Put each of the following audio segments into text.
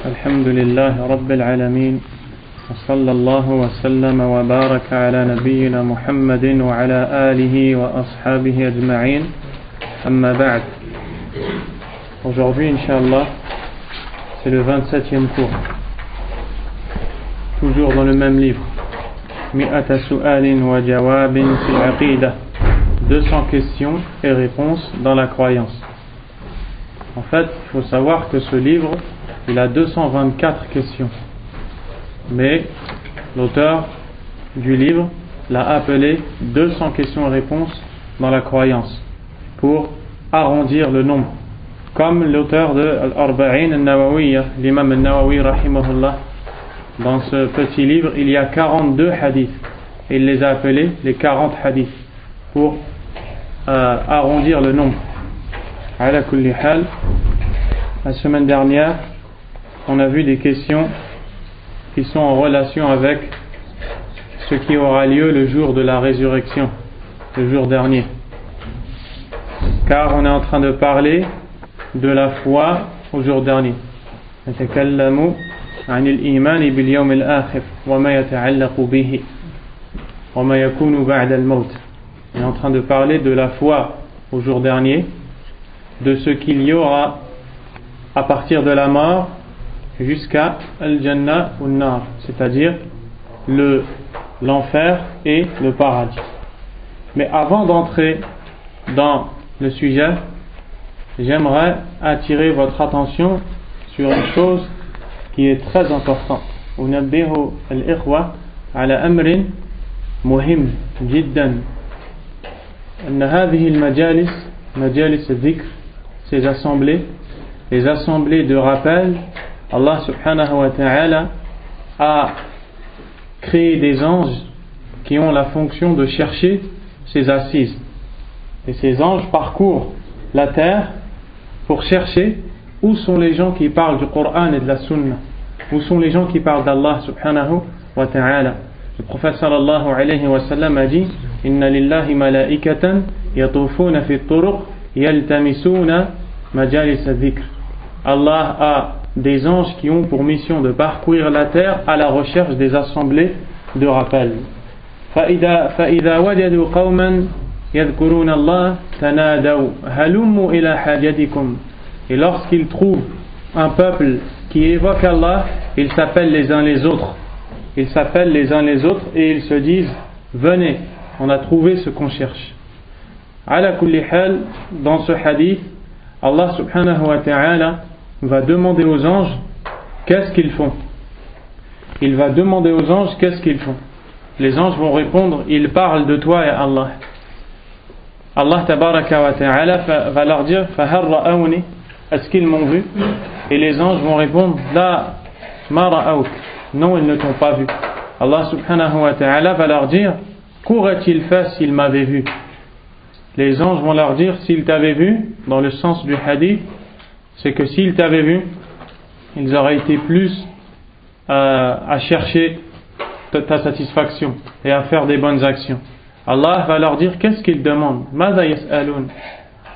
الحمد لله رب العالمين وصلى الله وسلم وبارك على نبينا محمد وعلى آله وأصحابه أجمعين أما بعد. Aujourd'hui, Inch'Allah, c'est le 27e cours. Toujours dans le même livre. Mi'ata su'alin wa jawabin fil aqida. 200 questions et réponses dans la croyance. En fait, il faut savoir que ce livre, il a 224 questions. Mais l'auteur du livre l'a appelé 200 questions et réponses dans la croyance pour arrondir le nombre. Comme l'auteur de Al-Arba'in al-Nawawiyya, l'imam al-Nawawi rahimahullah, dans ce petit livre, il y a 42 hadiths. Et il les a appelés les 40 hadiths pour arrondir le nombre. Ala kulli hal, la semaine dernière, on a vu des questions qui sont en relation avec ce qui aura lieu le jour de la résurrection, le jour dernier. Car on est en train de parler de la foi au jour dernier. نتكلم عن الإيمان باليوم الآخر وما يتعلق به وما يكون بعد الموت. On est en train de parler de la foi au jour dernier, de ce qu'il y aura à partir de la mort jusqu'à Al-Jannah ou Nar, c'est-à-dire l'enfer et le paradis. Mais avant d'entrer dans le sujet, j'aimerais attirer votre attention sur une chose qui est très importante. أنبه الإخوة على أمر مهم جدا أن هذه المجالس مجالس الذكر, ces assemblées, les assemblées de rappel, Allah subhanahu wa ta'ala a créé des anges qui ont la fonction de chercher ces assises. Et ces anges parcourent la terre pour chercher où sont les gens qui parlent du Coran et de la Sunna, où sont les gens qui parlent d'Allah subhanahu wa ta'ala. Le prophète sallallahu alayhi wa sallam a dit: Inna lillahi malaikatan yatufuna fi turuq yaltamisuna majalis adh-dhikr. Allah a des anges qui ont pour mission de parcourir la terre à la recherche des assemblées de rappel. فإذا وجدوا قوما يذكرون الله تنادوا هلموا إلى حاجتكم. Et lorsqu'ils trouvent un peuple qui évoque Allah, ils s'appellent les uns les autres. Ils s'appellent les uns les autres et ils se disent: venez, on a trouvé ce qu'on cherche. Ala kulli hal, dans ce hadith, Allah subhanahu wa ta'ala va demander aux anges qu'est-ce qu'ils font. Il va demander aux anges qu'est-ce qu'ils font. Les anges vont répondre: ils parlent de toi et Allah. Allah tabaraka wa ta'ala va leur dire: fahal ra'awni, est-ce qu'ils m'ont vu? Et les anges vont répondre: la ma ra'awk, non, ils ne t'ont pas vu. Allah subhanahu wa ta'ala va leur dire: qu'aurait-il fait s'ils m'avaient vu? Les anges vont leur dire: s'ils t'avaient vu, dans le sens du hadith, c'est que s'ils t'avaient vu, ils auraient été plus à chercher ta satisfaction et à faire des bonnes actions. Allah va leur dire: qu'est-ce qu'ils demandent? Mada yas'aloun.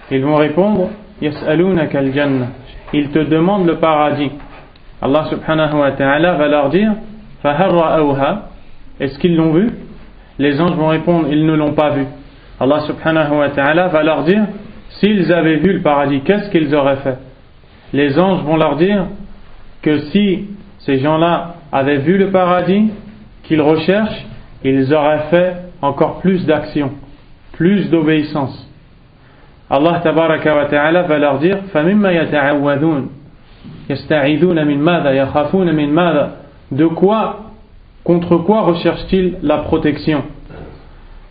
Ils vont répondre: yas'alounaka al-jannah. Ils te demandent le paradis. Allah subhanahu wa ta'ala va leur dire: fahal ra'awha, est-ce qu'ils l'ont vu? Les anges vont répondre: ils ne l'ont pas vu. Allah subhanahu wa ta'ala va leur dire: s'ils avaient vu le paradis, qu'est-ce qu'ils auraient fait? Les anges vont leur dire que si ces gens-là avaient vu le paradis qu'ils recherchent, ils auraient fait encore plus d'actions, plus d'obéissance. Allah tabaraka wa ta'ala va leur dire: فَمِمَّا يَتَعَوَّذُونَ يَسْتَعِذُونَ مِنْ مَاذَا يَخَافُونَ مِنْ مَاذَا. De quoi, contre quoi recherchent-ils la protection?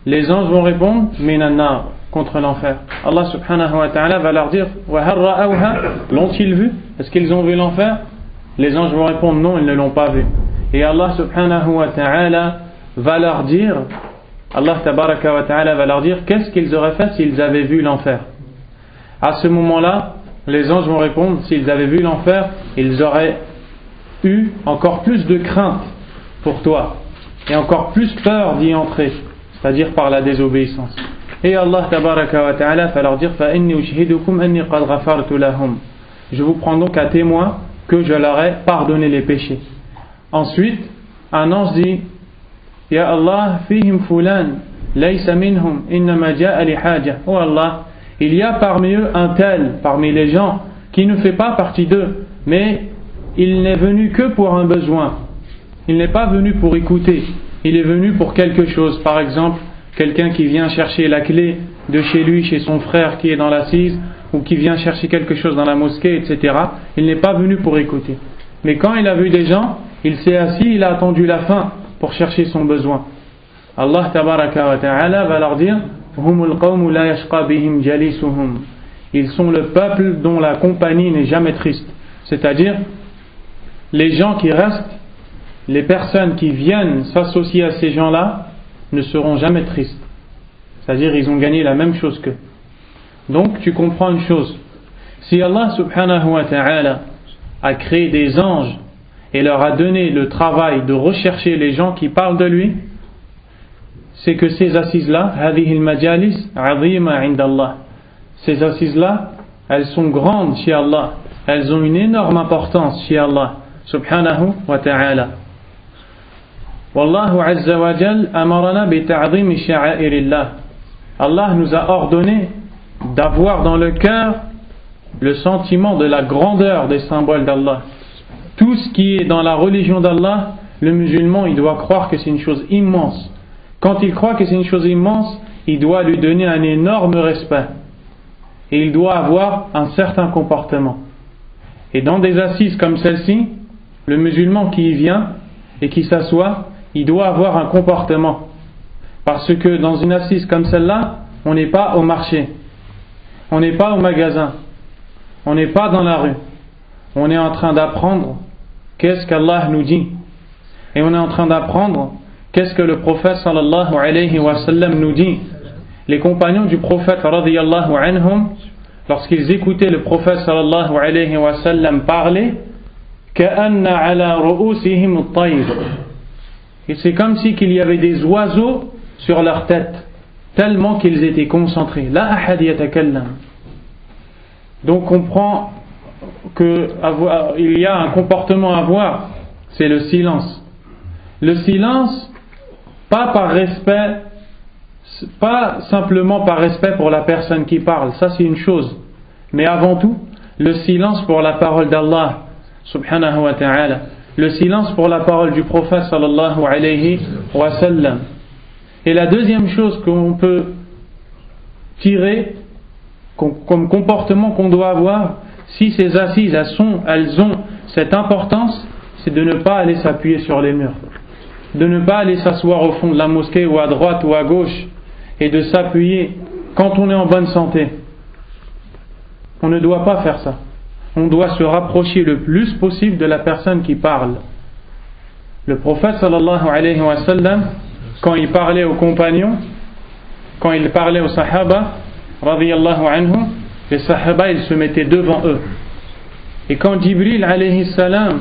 Les anges vont répondre: مِنَ النَّارِ, contre l'enfer. Allah subhanahu wa ta'ala va leur dire: وَهَلْ رَأَوْهَا, l'ont-ils vu? Est-ce qu'ils ont vu l'enfer? Les anges vont répondre: non, ils ne l'ont pas vu. Et Allah subhanahu wa ta'ala va leur dire, Allah tabaraka wa ta'ala va leur dire qu'est-ce qu'ils auraient fait s'ils avaient vu l'enfer. À ce moment-là, les anges vont répondre: s'ils avaient vu l'enfer, ils auraient eu encore plus de crainte pour toi et encore plus peur d'y entrer, c'est-à-dire par la désobéissance. Et Allah tabaraka wa ta'ala va leur dire: فَإِنِّي أُشْهِدُكُمْ أَنِّي قَدْ غَفَرْتُ لَهُمْ. Je vous prends donc à témoin que je leur ai pardonné les péchés. Ensuite, un ange dit, Ya Allah, fihim fulan, laysa minhum, innama ja'a li haja. Oh Allah, il y a parmi eux un tel, parmi les gens, qui ne fait pas partie d'eux, mais il n'est venu que pour un besoin. Il n'est pas venu pour écouter, il est venu pour quelque chose. Par exemple, quelqu'un qui vient chercher la clé de chez lui, chez son frère qui est dans l'assise, ou qui vient chercher quelque chose dans la mosquée, etc. Il n'est pas venu pour écouter. Mais quand il a vu des gens, il s'est assis, il a attendu la fin pour chercher son besoin. Allah tabaraka wa ta'ala va leur dire, Humul qawmu la yashqa bihim jalisuhum. Ils sont le peuple dont la compagnie n'est jamais triste. C'est-à-dire, les gens qui restent, les personnes qui viennent s'associer à ces gens-là, ne seront jamais tristes. C'est-à-dire, ils ont gagné la même chose qu'eux. Donc, tu comprends une chose. Si Allah subhanahu wa ta'ala a créé des anges et leur a donné le travail de rechercher les gens qui parlent de lui, c'est que ces assises-là, هذه المجالس عظيمة عند الله. Ces assises-là, elles sont grandes chez Allah. Elles ont une énorme importance chez Allah subhanahu wa ta'ala. Wallahu azza wa jal amarana bi ta'zim sha'airillah. Allah nous a ordonné d'avoir dans le cœur le sentiment de la grandeur des symboles d'Allah. Tout ce qui est dans la religion d'Allah, le musulman, il doit croire que c'est une chose immense. Quand il croit que c'est une chose immense, il doit lui donner un énorme respect. Et il doit avoir un certain comportement. Et dans des assises comme celle-ci, le musulman qui y vient et qui s'assoit, il doit avoir un comportement. Parce que dans une assise comme celle-là, on n'est pas au marché, on n'est pas au magasin, on n'est pas dans la rue. On est en train d'apprendre qu'est-ce qu'Allah nous dit. Et on est en train d'apprendre qu'est-ce que le prophète sallallahu alayhi wa sallam nous dit. Les compagnons du prophète radiyallahu anhum, lorsqu'ils écoutaient le prophète sallallahu alayhi wa sallam parler, ka'anna ala ru'usihim at-tayr. Et c'est comme si qu'il y avait des oiseaux sur leur tête, tellement qu'ils étaient concentrés. La ahad yatakallam. Donc on comprend qu'il y a un comportement à avoir, c'est le silence. Le silence, pas par respect, pas simplement par respect pour la personne qui parle, ça c'est une chose, mais avant tout, le silence pour la parole d'Allah subhanahu wa ta'ala, le silence pour la parole du prophète sallallahu alayhi wa sallam. Et la deuxième chose qu'on peut tirer comme comportement qu'on doit avoir, si ces assises elles ont cette importance, c'est de ne pas aller s'appuyer sur les murs, de ne pas aller s'asseoir au fond de la mosquée ou à droite ou à gauche et de s'appuyer quand on est en bonne santé. On ne doit pas faire ça. On doit se rapprocher le plus possible de la personne qui parle. Le prophète sallallahu alayhi wa sallam, quand il parlait aux compagnons, quand il parlait aux sahaba radiyallahu anhum, les sahaba ils se mettaient devant eux. Et quand Jibril alayhi salam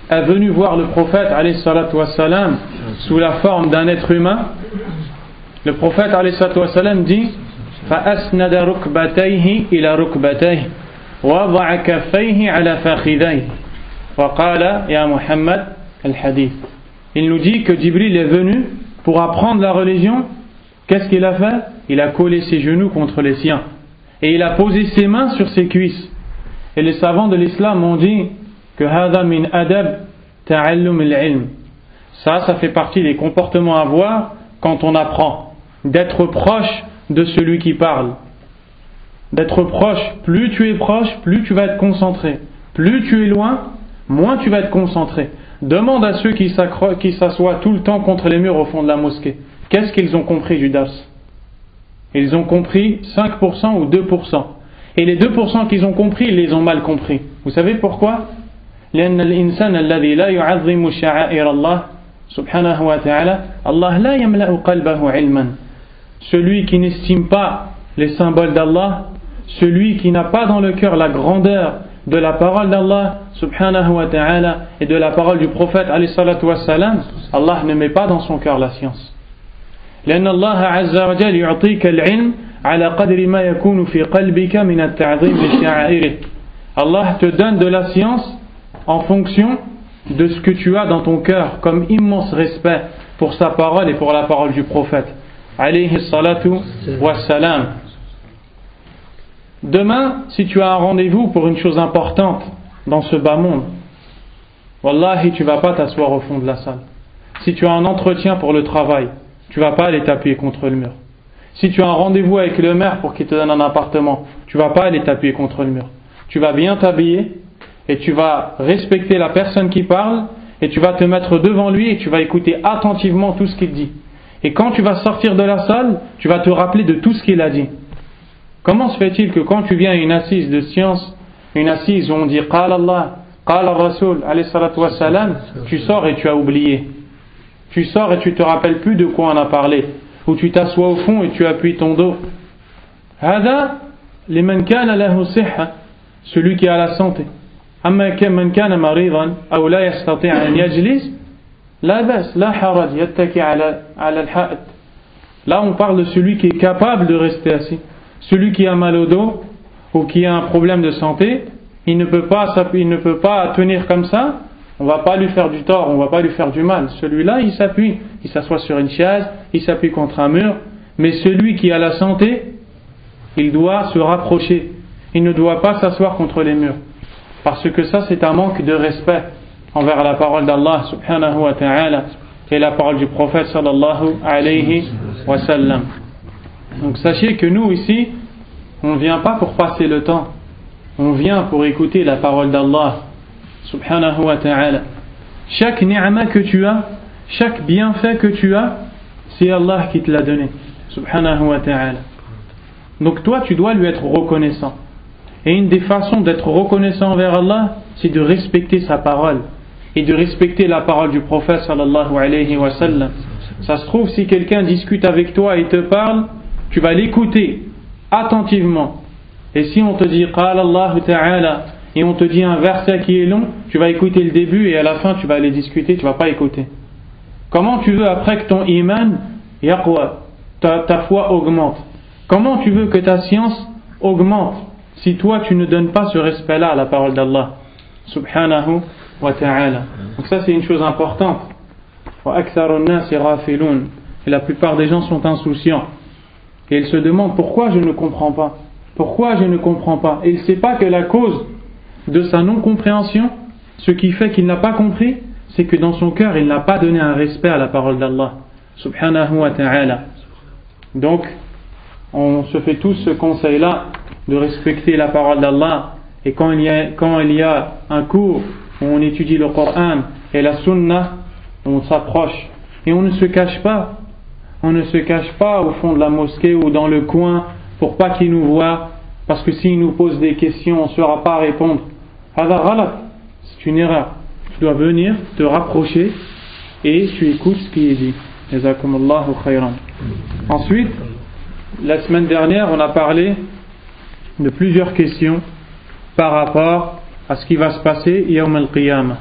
est venu voir le prophète alayhi salatu wa salam sous la forme d'un être humain, le prophète alayhi salatu wa salam dit فَأَسْنَدَ رُكْبَتَيْهِ إِلَى رُكْبَتَيْهِ وَضَعَ كَفَّيْهِ عَلَى فَخِذَيْهِ وَقَالَ يَا مُحَمَّدْ الْحَدِيث. Il nous dit que Jibril est venu pour apprendre la religion. Qu'est-ce qu'il a fait? Il a collé ses genoux contre les siens et il a posé ses mains sur ses cuisses. Et les savants de l'islam ont dit que هذا من أدب تعلم العلم. Ça fait partie des comportements à avoir quand on apprend, d'être proche de celui qui parle, d'être proche. Plus tu es proche, plus tu vas être concentré. Plus tu es loin, moins tu vas être concentré. Demande à ceux qui s'assoient tout le temps contre les murs au fond de la mosquée, qu'est-ce qu'ils ont compris du dars? Ils ont compris 5% ou 2%. Et les 2% qu'ils ont compris, ils les ont mal compris. Vous savez pourquoi? لأن الإنسان الذي لا يعظم شعائر الله سبحانه وتعالى الله لا يملأ قلبه علما. Celui qui n'estime pas les symboles d'Allah, celui qui n'a pas dans le cœur la grandeur de la parole d'Allah subhanahu wa ta'ala et de la parole du prophète alayhi salatu wa salam, Allah ne met pas dans son cœur la science. لأن الله عز وجل يعطيك العلم على قدر ما يكون في قلبك من التعظيم لشعائره. Allah te donne de la science en fonction de ce que tu as dans ton cœur comme immense respect pour sa parole et pour la parole du prophète alayhi salatu wassalam. Demain, si tu as un rendez-vous pour une chose importante dans ce bas monde, wallahi, tu ne vas pas t'asseoir au fond de la salle. Si tu as un entretien pour le travail, tu ne vas pas aller t'appuyer contre le mur. Si tu as un rendez-vous avec le maire pour qu'il te donne un appartement, tu ne vas pas aller t'appuyer contre le mur. Tu vas bien t'habiller et tu vas respecter la personne qui parle et tu vas te mettre devant lui et tu vas écouter attentivement tout ce qu'il dit. Et quand tu vas sortir de la salle, tu vas te rappeler de tout ce qu'il a dit. Comment se fait-il que quand tu viens à une assise de science, une assise où on dit Qala Allah, Qala Rasul, alayhi salatu wassalam, tu sors et tu as oublié. Tu sors et tu te rappelles plus de quoi on a parlé. Ou tu t'assois au fond et tu appuies ton dos. Hada liman kana lahu sihha, celui qui a la santé. Amma man kana maridan aw la yastati' an yajlis, la bas, la haraj, yattaki ala al-ha'it. Là on parle de celui qui est capable de rester assis. Celui qui a mal au dos ou qui a un problème de santé, il ne peut pas tenir comme ça. On ne va pas lui faire du tort, on ne va pas lui faire du mal. Celui-là, il s'appuie, il s'assoit sur une chaise, il s'appuie contre un mur. Mais celui qui a la santé, il doit se rapprocher. Il ne doit pas s'asseoir contre les murs. Parce que ça, c'est un manque de respect envers la parole d'Allah subhanahu wa ta'ala et la parole du prophète sallallahu alayhi wa sallam. Donc sachez que nous ici, on ne vient pas pour passer le temps. On vient pour écouter la parole d'Allah subhanahu wa ta'ala. Chaque ni'ma que tu as, chaque bienfait que tu as, c'est Allah qui te l'a donné subhanahu wa ta'ala. Donc toi tu dois lui être reconnaissant. Et une des façons d'être reconnaissant envers Allah, c'est de respecter sa parole et de respecter la parole du prophète sallallahu alayhi wa sallam. Ça se trouve, si quelqu'un discute avec toi et te parle, tu vas l'écouter attentivement. Et si on te dit Qala Allah ta'ala et on te dit un verset qui est long, tu vas écouter le début et à la fin tu vas aller discuter, tu vas pas écouter. Comment tu veux après que ton iman yaqwa, ta foi augmente? Comment tu veux que ta science augmente si toi tu ne donnes pas ce respect-là à la parole d'Allah subhanahu wa ta'ala? Donc ça c'est une chose importante. Wa aktharun nas ghafilun. Et la plupart des gens sont insouciants. Et ils se demandent pourquoi je ne comprends pas. Pourquoi je ne comprends pas? Et il ne sait pas que la cause de sa non-compréhension, ce qui fait qu'il n'a pas compris, c'est que dans son cœur, il n'a pas donné un respect à la parole d'Allah subhanahu wa ta'ala. Donc, on se fait tous ce conseil-là de respecter la parole d'Allah. Et quand il y a un cours où on étudie le Coran et la Sunna, on s'approche. Et on ne se cache pas. On ne se cache pas au fond de la mosquée ou dans le coin pour pas qu'ils nous voient, parce que s'ils nous posent des questions, on ne saura pas répondre. C'est une erreur. Tu dois venir te rapprocher et tu écoutes ce qui est dit. Jazakumullahu khayran. Ensuite, la semaine dernière, on a parlé de plusieurs questions par rapport à ce qui va se passer Yawm al-Qiyamah.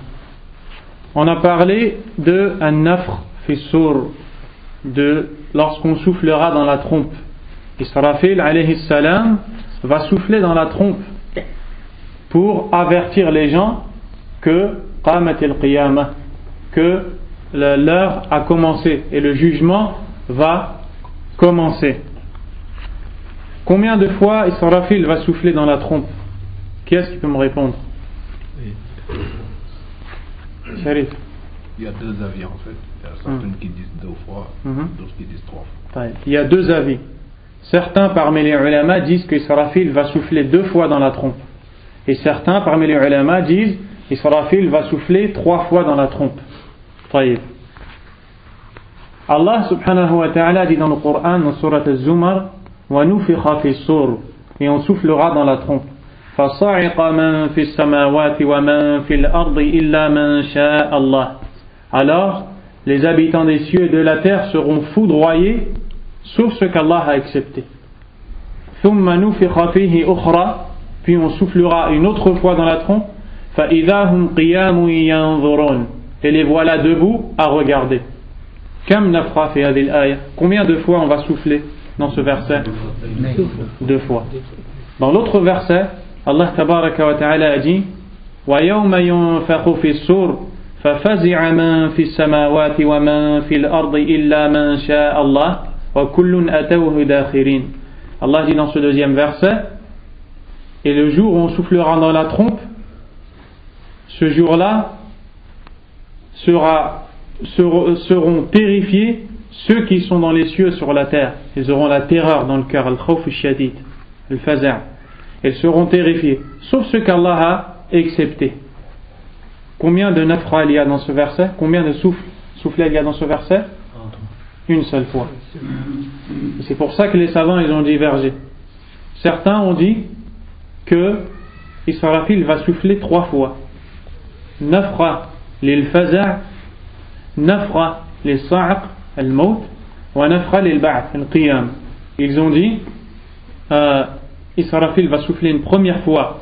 On a parlé de an-nafkh fi sur, de lorsqu'on soufflera dans la trompe. Israfil alayhi salam va souffler dans la trompe pour avertir les gens que qamat al-qiyamah, que l'heure a commencé et le jugement va commencer. Combien de fois Israfil va souffler dans la trompe? Qui est-ce qui peut me répondre? Sharif. Il y a deux avis en fait. Il y a certains qui disent 2 fois, d'autres qui disent 3 fois. Il y a deux avis. Certains parmi les ulama disent qu'Israfil va souffler 2 fois dans la trompe. Et certains parmi les ulama disent qu'Israfil va souffler 3 fois dans la trompe. Taïb. Allah subhanahu wa ta'ala dit dans le Coran, dans surat al-Zumar, وَنُفِخَ فِي الصُّورِ, et on soufflera dans la trompe. فَصَعِقَ مَنْ فِي السَّمَاوَاتِ وَمَنْ فِي الْأَرْضِ إِلَّا مَنْ شَاءَ اللَّهِ. Alors, les habitants des cieux et de la terre seront foudroyés, sauf ce qu'Allah a accepté. ثُمَّ نُفِخَ فِيهِ أُخْرَى, puis on soufflera une autre fois dans la trompe. فَإِذَا هُمْ قِيَامٌ يَنْظُرُونَ, et les voilà debout à regarder. كَمْ نَفْخَ فِي هَذِهِ الْآيَةِ, combien de fois on va souffler dans ce verset? 2 fois. Dans l'autre verset, Allah tabaraka wa ta'ala a dit وَيَوْمَ يُنْفَخُ فِي الصُّورِ فَفَزِعَ مَنْ فِي السَّمَاوَاتِ وَمَنْ فِي الْأَرْضِ إِلَّا مَنْ شَاءَ اللَّهُ وَكُلٌّ أَتَوْهُ دَاخِرِينَ. Allah dit dans ce deuxième verset, et le jour où on soufflera dans la trompe, ce jour-là seront terrifiés ceux qui sont dans les cieux sur la terre. Ils auront la terreur dans le cœur, al-khawf al-shadid, al-faza'. Ils seront terrifiés, sauf ceux qu'Allah a exceptés. Combien de nafra il y a dans ce verset? Combien de soufflets il y a dans ce verset? Une seule fois. C'est pour ça que les savants ils ont divergé. Certains ont dit que Israfil va souffler 3 fois. Nafra lil faza', nafra lil sa'q al-maut, wa nafra lil ba'th al-qiyam. Ils ont dit Israfil va souffler une première fois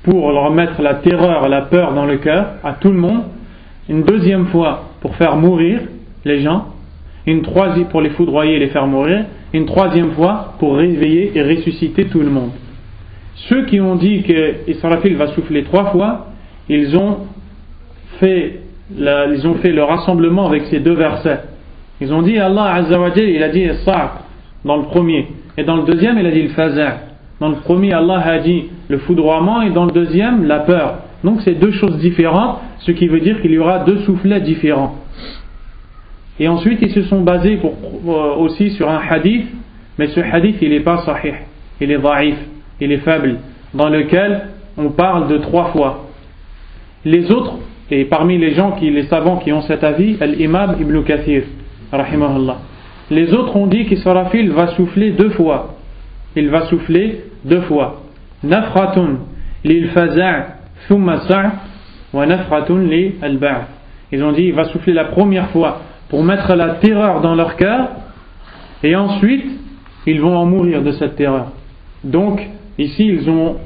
pour leur mettre la terreur, la peur dans le cœur à tout le monde, une deuxième fois pour faire mourir les gens, une troisième pour les foudroyer et les faire mourir, une troisième fois pour réveiller et ressusciter tout le monde. Ceux qui ont dit que Israfil va souffler 3 fois, ils ont fait le rassemblement avec ces 2 versets. Ils ont dit Allah Azza wa Jalla, il a dit Sa'q dans le premier, et dans le deuxième il a dit le faza'. Dans le premier Allah a dit le foudroiement et dans le deuxième la peur. Donc c'est 2 choses différentes, ce qui veut dire qu'il y aura 2 soufflets différents. Et ensuite ils se sont basés aussi sur un hadith, mais ce hadith il n'est pas sahih, il est da'if, il est faible, dans lequel on parle de 3 fois. Les autres, et parmi les savants qui ont cet avis, l'imam Ibn Kathir, rahimahullah, les autres ont dit qu'Israfil va souffler 2 fois. Il va souffler 2 fois. Nafratun lil faza' thumma sa' wa nafratun lil ba'th. Ils ont dit il va souffler la première fois pour mettre la terreur dans leur cœur et ensuite ils vont en mourir de cette terreur. Donc ici ils ont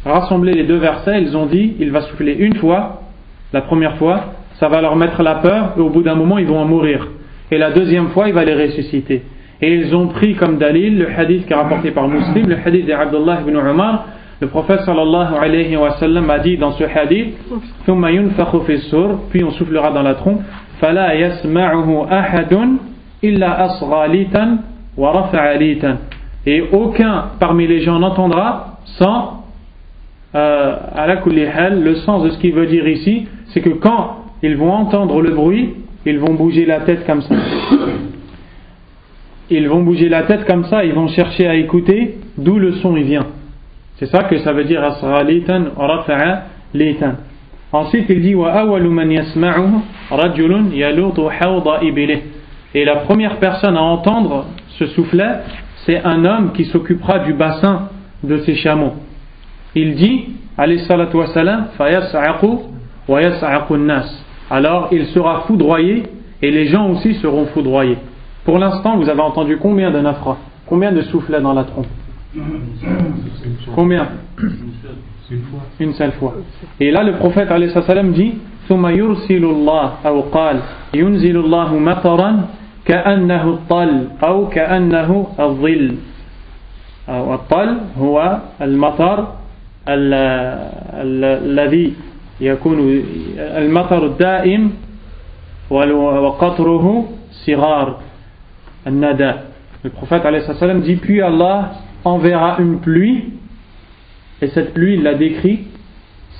rassemblé les 2 versets, ils ont dit il va souffler une fois, la première fois ça va leur mettre la peur et au bout d'un moment ils vont en mourir, et la deuxième fois il va les ressusciter. Et ils ont pris comme dalil le hadith qui est rapporté par Muslim, le hadith d'Abdullah ibn Umar. Le prophète sallallahu alayhi wa sallam a dit dans ce hadith ثُمَّ يُنْفَخُ فِي الصُّورِ, puis on soufflera dans la trompe, فَلَا يَسْمَعُهُ أَحَدٌ إِلَّا أَصْغَى لِيتًا وَرَفَعَ لِيتًا. Et aucun parmi les gens n'entendra sans ala kulli hal. Le sens de ce qu'il veut dire ici, c'est que quand ils vont entendre le bruit, ils vont bouger la tête comme ça. Ils vont bouger la tête comme ça, ils vont chercher à écouter d'où le son il vient. C'est ça que ça veut dire asra litan wa rafa'a litan. Ensuite il dit wa awwalu man yasma'uhu rajulun yalutu hawda ibilih. Et la première personne à entendre ce soufflet, c'est un homme qui s'occupera du bassin de ses chameaux. Il dit alayhi salatu wa salam fa yas'aqu wa yas'aqu an-nas. Alors il sera foudroyé et les gens aussi seront foudroyés. Pour l'instant, vous avez entendu combien de nafra? Combien de soufflets dans la trompe? Combien? Une seule fois. Et là, le prophète alayhi salam dit ثم يرسل الله أو قال ينزل الله مطرا كأنه الطل أو كأنه الظل. الطل هو المطر الذي يكون المطر الدائم وقطره صغار. Le prophète alayhi salam dit puis Allah enverra une pluie, et cette pluie il l'a décrit,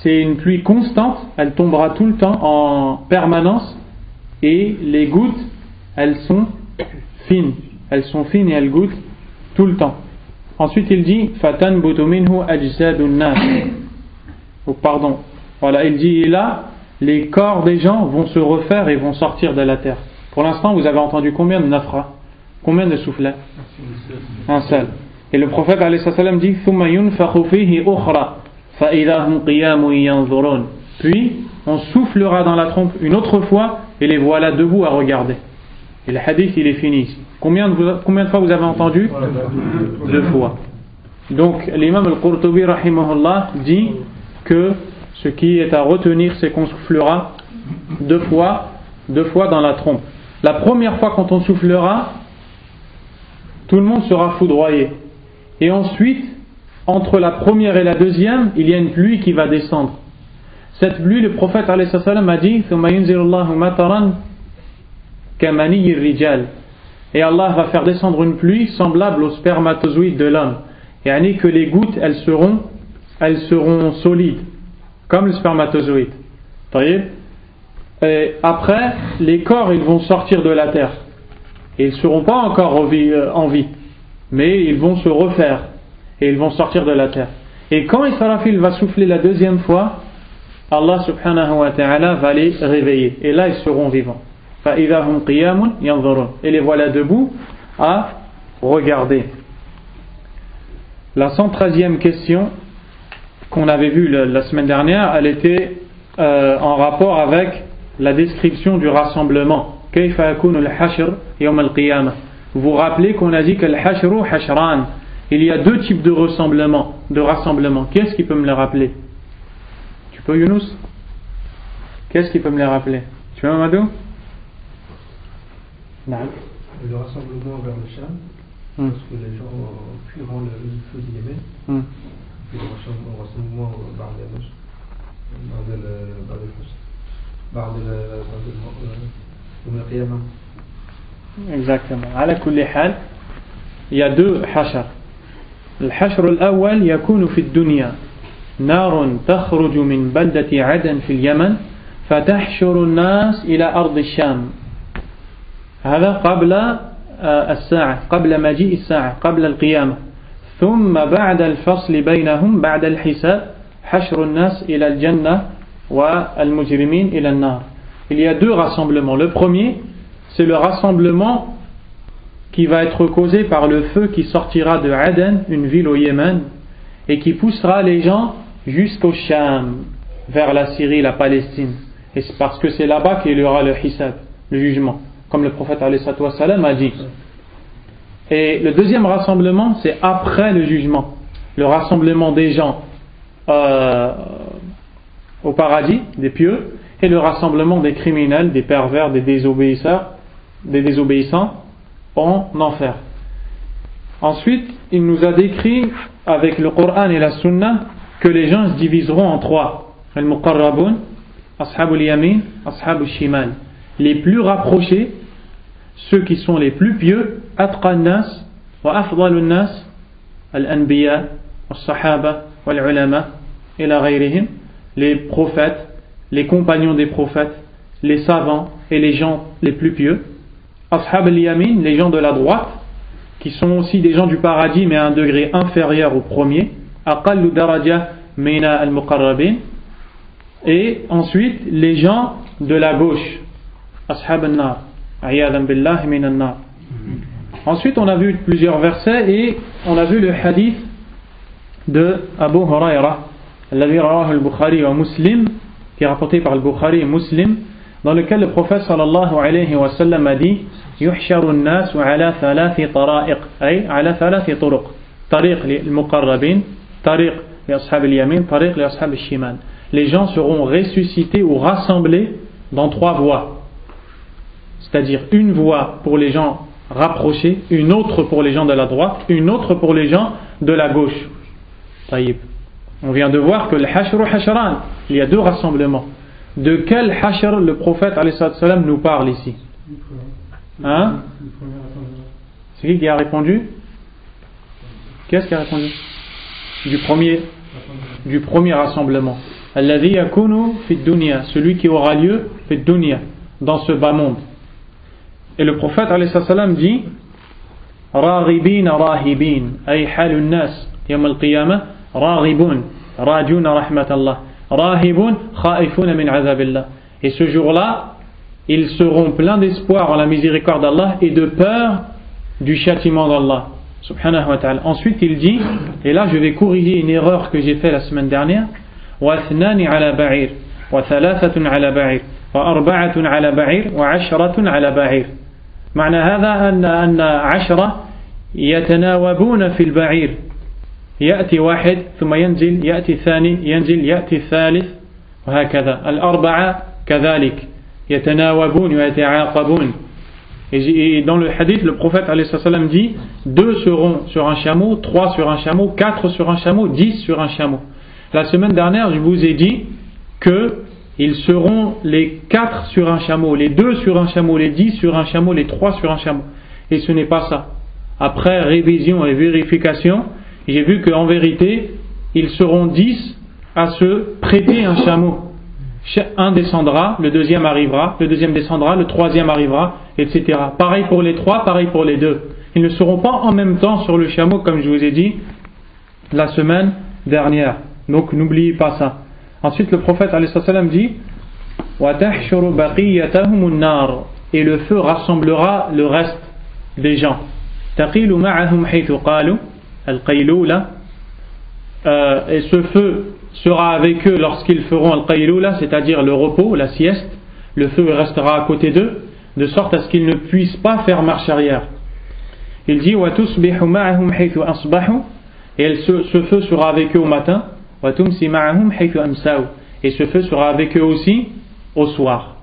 c'est une pluie constante, elle tombera tout le temps en permanence, et les gouttes elles sont fines et elles goûtent tout le temps. Ensuite il dit fatanbutu minhu ajsadun nas. Pardon, voilà, il dit et là les corps des gens vont se refaire et vont sortir de la terre. Pour l'instant vous avez entendu combien de nafra? Combien de soufflets? Un seul. Et le prophète alayhi salam dit ثُمَّ يُنْفَخُ فِيهِ أُخْرَى فَإِذَا هُمْ قِيَامٌ يَنْظُرُونَ. Puis on soufflera dans la trompe une autre fois et les voilà debout à regarder. Et le hadith il est fini ici. Combien de fois vous avez entendu? 2 fois. Donc l'imam al-Qurtubi rahimahullah dit que ce qui est à retenir c'est qu'on soufflera 2 fois dans la trompe. La première fois quand on soufflera, tout le monde sera foudroyé. Et ensuite, entre la première et la deuxième, il y a une pluie qui va descendre. Cette pluie, le prophète alayhi salam a dit et Allah va faire descendre une pluie semblable au spermatozoïde de l'homme. Yani que les gouttes, elles seront solides, comme le spermatozoïde. Et après, les corps, ils vont sortir de la terre. Et ils ne seront pas encore en vie, mais ils vont se refaire. Et ils vont sortir de la terre. Et quand Israfil va souffler la deuxième fois, Allah subhanahu wa ta'ala va les réveiller. Et là, ils seront vivants. فَإِذَا هُمْ قِيَامٌ يَنْظُرُونَ. Et les voilà debout à regarder. La 113e question qu'on avait vue la semaine dernière, elle était en rapport avec la description du rassemblement. كَيْفَ يَكُونُ الْحَشْرُ يَوْمَ الْقِيَامَةِ. Vous vous rappelez qu'on a dit que الْحَشْرُ حَشْرَانِ. Il y a deux types de rassemblement. Qui est-ce qui peut me les rappeler? Tu peux, Younous? Qu'est-ce qui peut me les rappeler? Tu veux, Mamadou? Le rassemblement vers le Sham, parce que les gens fuiront le feu du Yémen, et le rassemblement vers le Qiyamah. Exactement. على كل حال, il y a deux hashar. الحشر الأول يكون في الدنيا نار تخرج من بلدة عدن في اليمن فتحشر الناس إلى أرض الشام. هذا قبل الساعة، قبل مجيء الساعة، قبل القيامة. ثم بعد الفصل بينهم بعد الحساب حشر الناس إلى الجنة والمجرمين إلى النار. Il y a deux rassemblements. Le premier, c'est le rassemblement qui va être causé par le feu qui sortira de Aden, une ville au Yémen, et qui poussera les gens jusqu'au Sham, vers la Syrie, la Palestine. Et c'est parce que c'est là-bas qu'il y aura le hisab, le jugement, comme le prophète a dit. Et le deuxième rassemblement, c'est après le jugement, le rassemblement des gens au paradis, des pieux, et le rassemblement des criminels, des pervers, des désobéissants en enfer. Ensuite, il nous a décrit avec le Coran et la Sunna que les gens se diviseront en trois. Al-Muqarrabun, Ashabul Yamin, Ashabul Shimal. Les plus rapprochés, ceux qui sont les plus pieux, Atqa nas wa afdalun nas, Al-Anbiya, Al-Sahaba, Wal-Ulama, et la ghayrihim, les prophètes, les compagnons des prophètes, les savants et les gens les plus pieux. Ashab al-Yamin, les gens de la droite, qui sont aussi des gens du paradis mais à un degré inférieur au premier. Aqallu daraja mina al-muqarrabin. Et ensuite, les gens de la gauche. Ashab al-nar. Ayadan billah min al-nar. Ensuite, on a vu plusieurs versets et on a vu le hadith de Abu Huraira, alladhi rawahu al-Bukhari wa Muslim, qui est rapporté par le Bukhari et Muslim, dans lequel le prophète sallallahu alayhi wa sallam a dit يحشر الناس على ثلاث طرائق أي على ثلاث طرق طريق للمقربين طريق لأصحاب اليمين طريق لأصحاب الشمال. Les gens seront ressuscités ou rassemblés dans trois voies, c'est-à-dire une voie pour les gens rapprochés, une autre pour les gens de la droite, une autre pour les gens de la gauche. On vient de voir que le hashru hashran, il y a deux rassemblements. De quel hashr le prophète alayhi salam nous parle ici? Hein? C'est qui a répondu? Qu'est-ce qui a répondu? Du premier rassemblement. Alladhi yakunu fi dunya, celui qui aura lieu fi dunya, dans ce bas monde. Et le prophète alayhi salam dit raghibin rahibin, ay halun nas yawm al-qiyamah raghibun rajun rahmatallah rahibun khaifun min azabillah. Et ce jour-là, ils seront pleins d'espoir en la miséricorde d'Allah et de peur du châtiment d'Allah subhanahu wa ta'ala. Ensuite il dit, et là je vais corriger une erreur que j'ai faite la semaine dernière, wa thnani ala ba'ir wa thalathatun ala ba'ir wa arba'atun ala ba'ir wa ashratun ala ba'ir. معنى هذا أن 10 يتناوبون في البعير، يأتي واحد ثم ينزل، يأتي الثاني ينزل، يأتي الثالث، وهكذا. الأربعة كذلك يتناوبون ويتعاقبون. Et dans le hadith, le prophète alayhi salam dit 2 seront sur un chameau, 3 sur un chameau, 4 sur un chameau, 10 sur un chameau. La semaine dernière, je vous ai dit que ils seront les 4 sur un chameau, les 2 sur un chameau, les 10 sur un chameau, les 3 sur un chameau. Et ce n'est pas ça. Après révision et vérification, j'ai vu qu'en vérité, ils seront 10 à se prêter un chameau. Un descendra, le deuxième arrivera, le deuxième descendra, le troisième arrivera, etc. Pareil pour les 3, pareil pour les 2. Ils ne seront pas en même temps sur le chameau, comme je vous ai dit la semaine dernière. Donc n'oubliez pas ça. Ensuite, le prophète alayhi salam dit وَتَحْشُرُ بَقِيَّتَهُمُ النَّارِ, et le feu rassemblera le reste des gens. تَقِيلُ مَعَهُمْ حَيْثُ قَالُوا الْقَيْلُولَ, et ce feu sera avec eux lorsqu'ils feront al-qaylula, c'est-à-dire le repos, la sieste. Le feu restera à côté d'eux, de sorte à ce qu'ils ne puissent pas faire marche arrière. Il dit وَتُصْبِحُ مَعَهُمْ حَيْثُ أَصْبَحُوا, et ce feu sera avec eux au matin. وَتُمْسِي مَعَهُمْ حَيْثُ أَمْسَوْا, et ce feu sera avec eux aussi au soir.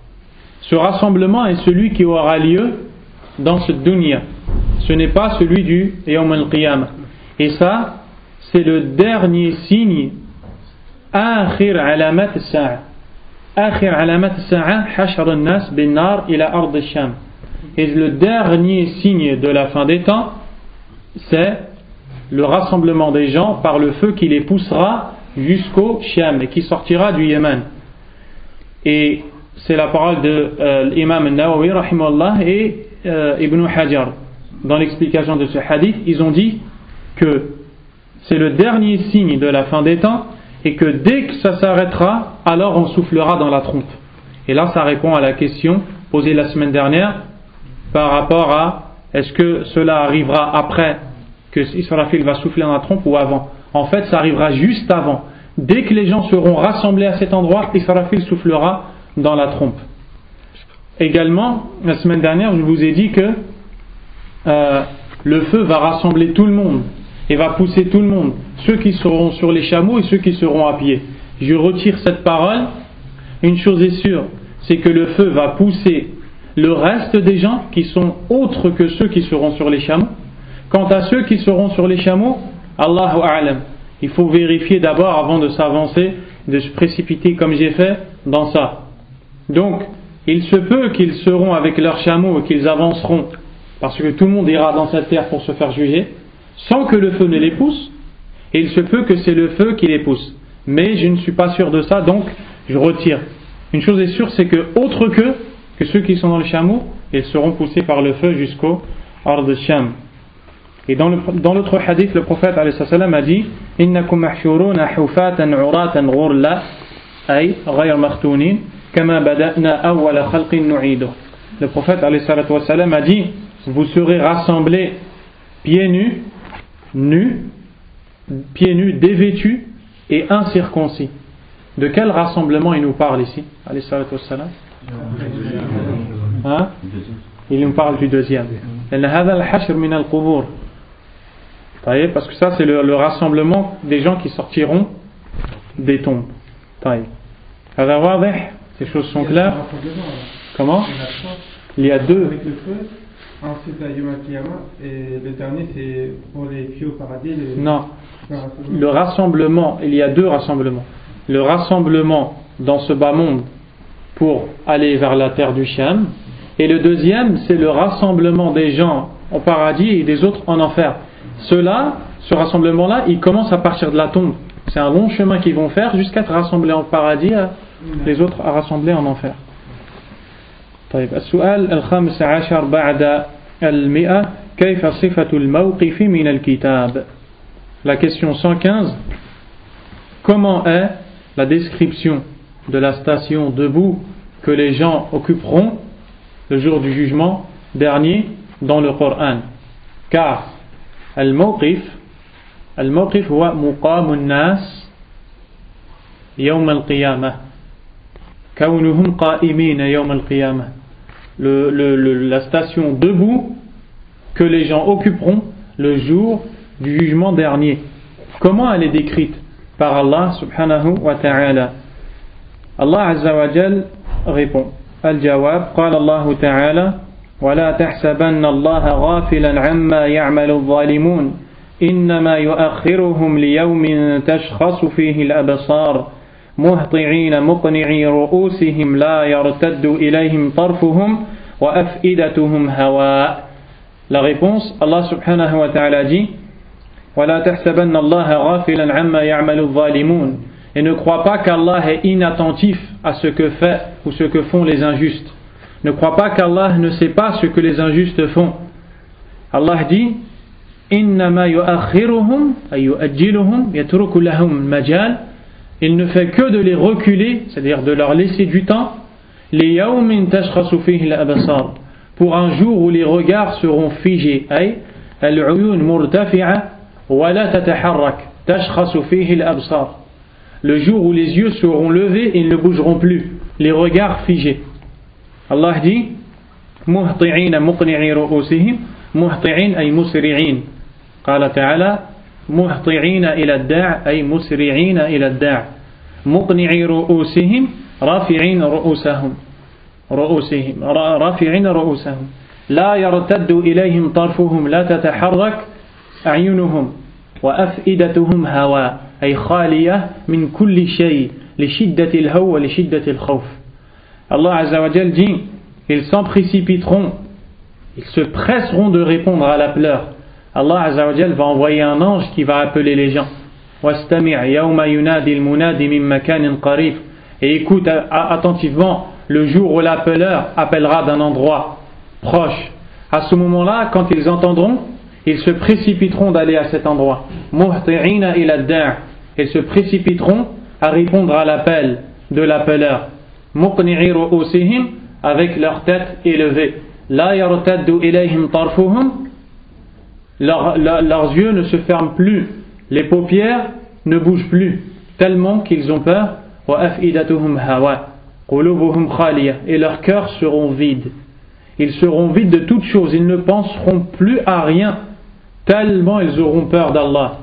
Ce rassemblement est celui qui aura lieu dans ce dunya. Ce n'est pas celui du Yawm al-Qiyamah. Et ça, c'est le dernier signe. آخر علامات الساعة. آخر علامات الساعة حشر الناس بالنار إلى أرض الشام. Et le dernier signe de la fin des temps, c'est le rassemblement des gens par le feu qui les poussera jusqu'au Sham et qui sortira du Yémen. Et c'est la parole de l'imam al-Nawawi rahimahullah et Ibn Hajar. Dans l'explication de ce hadith, ils ont dit que c'est le dernier signe de la fin des temps et que dès que ça s'arrêtera, alors on soufflera dans la trompe. Et là, ça répond à la question posée la semaine dernière par rapport à est-ce que cela arrivera après que Israfil va souffler dans la trompe ou avant. En fait, ça arrivera juste avant. Dès que les gens seront rassemblés à cet endroit, Israfil soufflera dans la trompe. Également, la semaine dernière, je vous ai dit que le feu va rassembler tout le monde et va pousser tout le monde, ceux qui seront sur les chameaux et ceux qui seront à pied. Je retire cette parole. Une chose est sûre, c'est que le feu va pousser le reste des gens qui sont autres que ceux qui seront sur les chameaux. Quant à ceux qui seront sur les chameaux, Allahu A'lam. Il faut vérifier d'abord avant de s'avancer, de se précipiter comme j'ai fait dans ça. Donc, il se peut qu'ils seront avec leurs chameaux et qu'ils avanceront, parce que tout le monde ira dans cette terre pour se faire juger, sans que le feu ne les pousse, et il se peut que c'est le feu qui les pousse. Mais je ne suis pas sûr de ça, donc je retire. Une chose est sûre, c'est que autre que ceux qui sont dans le chameau, ils seront poussés par le feu jusqu'au Ard Sham. Et dans l'autre hadith, le prophète alayhi salam a dit Innakum mahshuruna hufatan uratan ghurla ay ghayr makhtunin kama bada'na awwala khalqin nu'iduh. Le prophète alayhi salam a dit vous serez rassemblés pieds nus, dévêtus et incirconcis. De quel rassemblement il nous parle ici, alayhi salatu wassalam? Hein? Il nous parle du deuxième. Parce que ça c'est le rassemblement des gens qui sortiront des tombes. Ces choses sont claires. Comment? Il y a deux. Ensuite, la Yom Kiyama, et le dernier, c'est pour les pieux au paradis. Non. Le rassemblement, il y a deux rassemblements. Le rassemblement dans ce bas monde pour aller vers la terre du Sham. Et le deuxième, c'est le rassemblement des gens au paradis et des autres en enfer. Ce rassemblement-là, il commence à partir de la tombe. C'est un long chemin qu'ils vont faire jusqu'à être rassemblés en paradis, les autres à rassembler en enfer. السؤال الخامس عشر بعد 100 كيف صفة الموقف من الكتاب. La question 115, comment est la description de la station debout que les gens occuperont le jour du jugement dernier dans le Coran? Car الموقف هو مقام الناس يوم القيامة كونهم قائمين يوم القيامة. La station debout que les gens occuperont le jour du jugement dernier. Comment elle est décrite par Allah subhanahu wa ta'ala? Allah azza wa jal répond. Al-Jawab, قال الله تعالى ولا تحسبن الله غافلا عما يعمل الظالمون إنما يؤخرهم ليوم تشخص فيه الأبصار مهطعين مقنعي رؤوسهم لا يرتد إليهم طرفهم وأفئدتهم هواء. La réponse, Allah subhanahu wa ta'ala dit ولا تحسبن الله غافلا عما يعمل الظالمون. Et ne crois pas qu'Allah est inattentif à ce que fait ou ce que font les injustes. Ne crois pas qu'Allah ne sait pas ce que les injustes font. Allah dit إنما يؤخرهم أي يؤجلهم يترك لهم المجال. Il ne fait que de les reculer, c'est-à-dire de leur laisser du temps, ليوم تشخص فيه الأبصار, pour un jour où les regards seront figés, أي العيون مرتفعة ولا تتحرك تشخص فيه الأبصار, le jour où les yeux seront levés et ils ne bougeront plus, les regards figés. Allah dit مهطعين مقنعي رؤوسهم, مهطعين أي مسرعين. قال تعالى مهطعين إلى الداع أي مسرعين إلى الداع. مقنعي رؤوسهم رافعين رؤوسهم رافعين رؤوسهم لا يرتد إليهم طرفهم لا تتحرك أعينهم وأفئدتهم هواء أي خالية من كل شيء لشدة الهوى لشدة الخوف. Allah Azza wa Jal dit ils s'en précipiteront, ils se presseront de répondre à l'appeleur. Allah Azza wa Jal va envoyer un ange qui va appeler les gens. وَاسْتَمِعْ يَوْمَ يُنَادِ الْمُنَادِ مِنْ مَكَانٍ قَرِيبٍ. Et écoute attentivement le jour où l'appeleur appellera d'un endroit proche. À ce moment-là, quand ils entendront, ils se précipiteront d'aller à cet endroit. مُهْطِعِينَ إِلَى الدَّاعِ. Ils se précipiteront à répondre à l'appel de l'appeleur. مُقْنِعِي رُؤُوسِهِمْ, avec leur tête élevée. لَا يَرْتَدُّ إِلَيْهِمْ طَرْفُهُمْ. Leurs yeux ne se ferment plus, les paupières ne bougent plus, tellement qu'ils ont peur. وَأَفْئِدَتُهُمْ هَوَى قُلُوبُهُمْ خَالِيَةٌ. Et leurs cœurs seront vides. Ils seront vides de toutes choses, ils ne penseront plus à rien, tellement ils auront peur d'Allah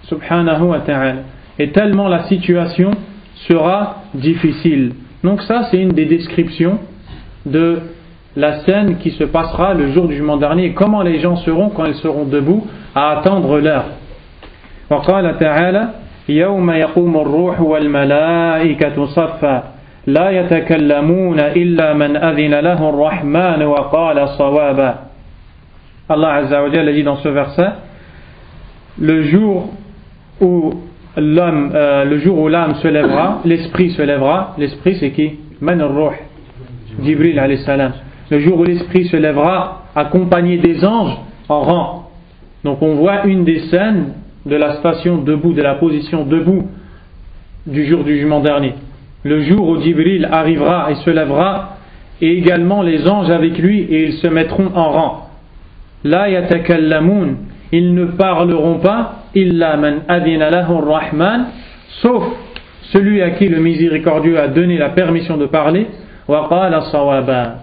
subhanahu wa ta'ala, et tellement la situation sera difficile. Donc ça, c'est une des descriptions de la scène qui se passera le jour du jugement dernier, et comment les gens seront quand ils seront debout à attendre l'heure. وقال تعالى يوم يقوم الروح والملائكة صفا لا يتكلمون إلا من أذن له الرحمن وقال صوابا. Allah Azza wa Jalla a dit dans ce verset le jour où l'âme se lèvera, l'esprit se lèvera. L'esprit c'est qui? Man al-Ruh, Jibril alayhi salam. Le jour où l'esprit se lèvera accompagné des anges en rang. Donc on voit une des scènes de la station debout, de la position debout du jour du jugement dernier. Le jour où Jibril arrivera et se lèvera, et également les anges avec lui, et ils se mettront en rang. La yatakallamun, ils ne parleront pas, illa man adina lahu ar-Rahman, sauf celui à qui le miséricordieux a donné la permission de parler, wa qala sawaba,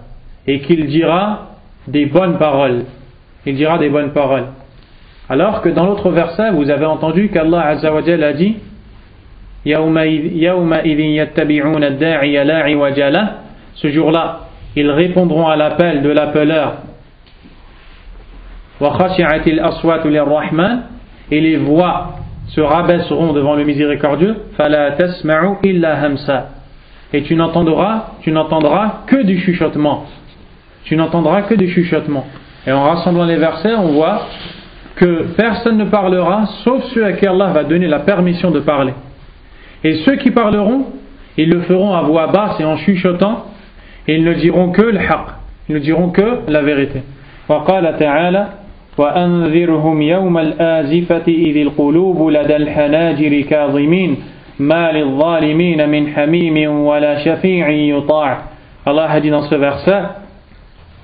et qu'il dira des bonnes paroles. Il dira des bonnes paroles. Alors que dans l'autre verset, vous avez entendu qu'Allah Azza wa Jalla a dit ce jour-là, ils répondront à l'appel de l'appeleur. Et les voix se rabaisseront devant le miséricordieux. Et tu n'entendras que du chuchotement. Tu n'entendras que du chuchotement. Et en rassemblant les versets, on voit que personne ne parlera sauf ceux à qui Allah va donner la permission de parler. Et ceux qui parleront, ils le feront à voix basse et en chuchotant, et ils ne diront que le haqq, ils ne diront que la vérité. وقال تعالى وأنذرهم يوم الآزفة إذ القلوب لدى الحناجر كاظمين ما للظالمين من حميم ولا شفيع يطاع. Allah a dit dans ce verset,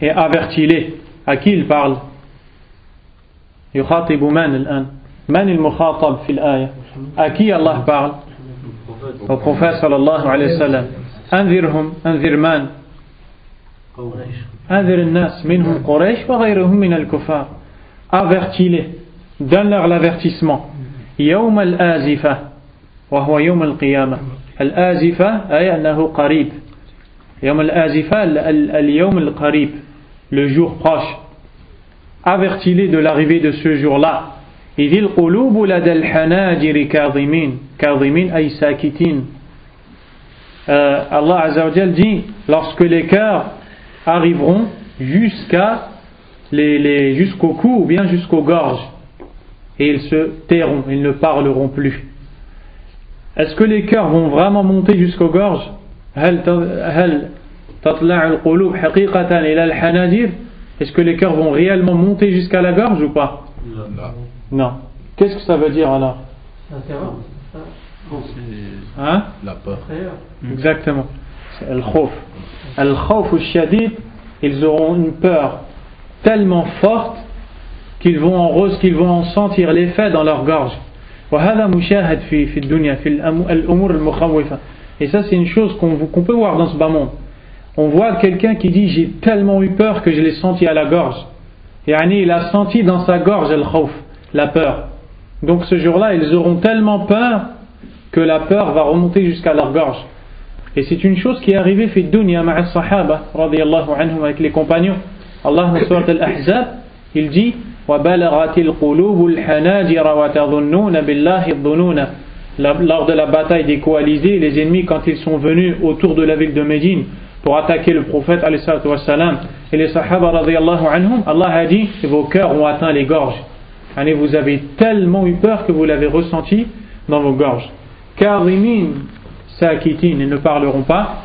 et avertis-les. À qui il parle? يخاطب من الآن؟ من المخاطب في الآية؟ À qui Allah parle? Au prophète sallallahu alayhi wa sallam. أنذرهم أنذر من؟ أنذر الناس منهم قريش وغيرهم من الكفار. Avertis-les, donne-leur l'avertissement. يوم الآزفة وهو يوم القيامة. الآزفة أي أنه قريب. يوم الآزفة اليوم القريب. le jour proche. Avertis-les de l'arrivée de ce jour-là. إذ القلوب لدى الحناجر كاظمين أي ساكتين. Allah Azza wa Jal dit, lorsque les cœurs arriveront jusqu'au cou ou bien jusqu'aux gorges, et ils se tairont, ils ne parleront plus. Est-ce que les cœurs vont vraiment monter jusqu'aux gorges? Est-ce que les cœurs vont réellement monter jusqu'à la gorge ou pas? Non. Qu'est-ce que ça veut dire alors? Hein? La peur. Exactement. C'est al-khawf. Al-khawf al-shadid, ils auront une peur tellement forte qu'ils vont en sentir l'effet dans leur gorge. Et ça, c'est une chose qu'on peut voir dans ce bas monde. On voit quelqu'un qui dit j'ai tellement eu peur que je l'ai senti à la gorge. Yani, il a senti dans sa gorge al-khawf, la peur. Donc ce jour-là, ils auront tellement peur que la peur va remonter jusqu'à leur gorge. Et c'est une chose qui est arrivée fi dunya ma'a sahaba radiyallahu anhum, avec les compagnons. Allah dans surat al-Ahzab, il dit وَبَلَغَتِ الْقُلُوبُ الْحَنَاجِرَ وَتَظُنُّونَ بِاللَّهِ الظُّنُونَ. Lors de la bataille des coalisés, les ennemis, quand ils sont venus autour de la ville de Médine pour attaquer le prophète alayhi salatu wassalam, et les sahaba radiyallahu anhum, Allah a dit vos cœurs ont atteint les gorges. Et vous avez tellement eu peur que vous l'avez ressenti dans vos gorges. Karimin sakitin, ils ne parleront pas.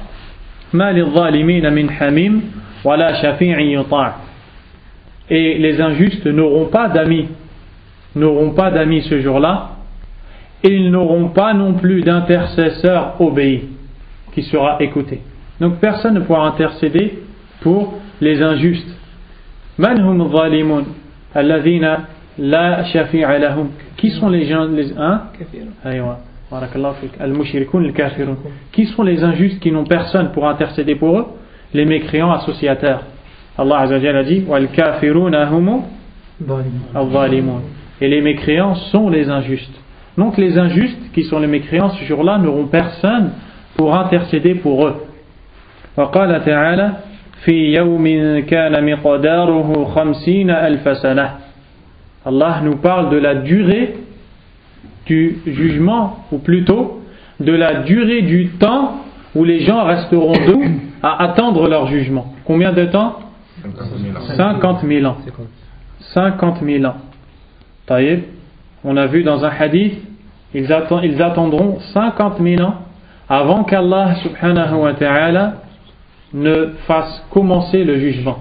Ma lidh-dhalimin min hamim wala shafi'in yuta'. Et les injustes n'auront pas d'amis ce jour-là, et ils n'auront pas non plus d'intercesseur obéi qui sera écouté. Donc personne ne pourra intercéder pour les injustes. Man hum adh-dhalimun alladhina la shafi'a lahum. Qui sont les gens, qui sont les injustes qui n'ont personne pour intercéder pour eux? Les mécréants associataires. Allah Azza wa Jalla a dit wal kafiruna hum adh-dhalimun. Et les mécréants sont les injustes. Donc les injustes qui sont les mécréants ce jour-là n'auront personne pour intercéder pour eux. وقال تعالى في يوم كان مقداره 50,000 سنة. Allah nous parle de la durée du jugement, ou plutôt de la durée du temps où les gens resteront debout à attendre leur jugement. Combien de temps? 50 000 ans. 50 000 ans. Taïb, on a vu dans un hadith, ils attendront 50 000 ans avant qu'Allah subhanahu wa ta'ala ne fasse commencer le jugement.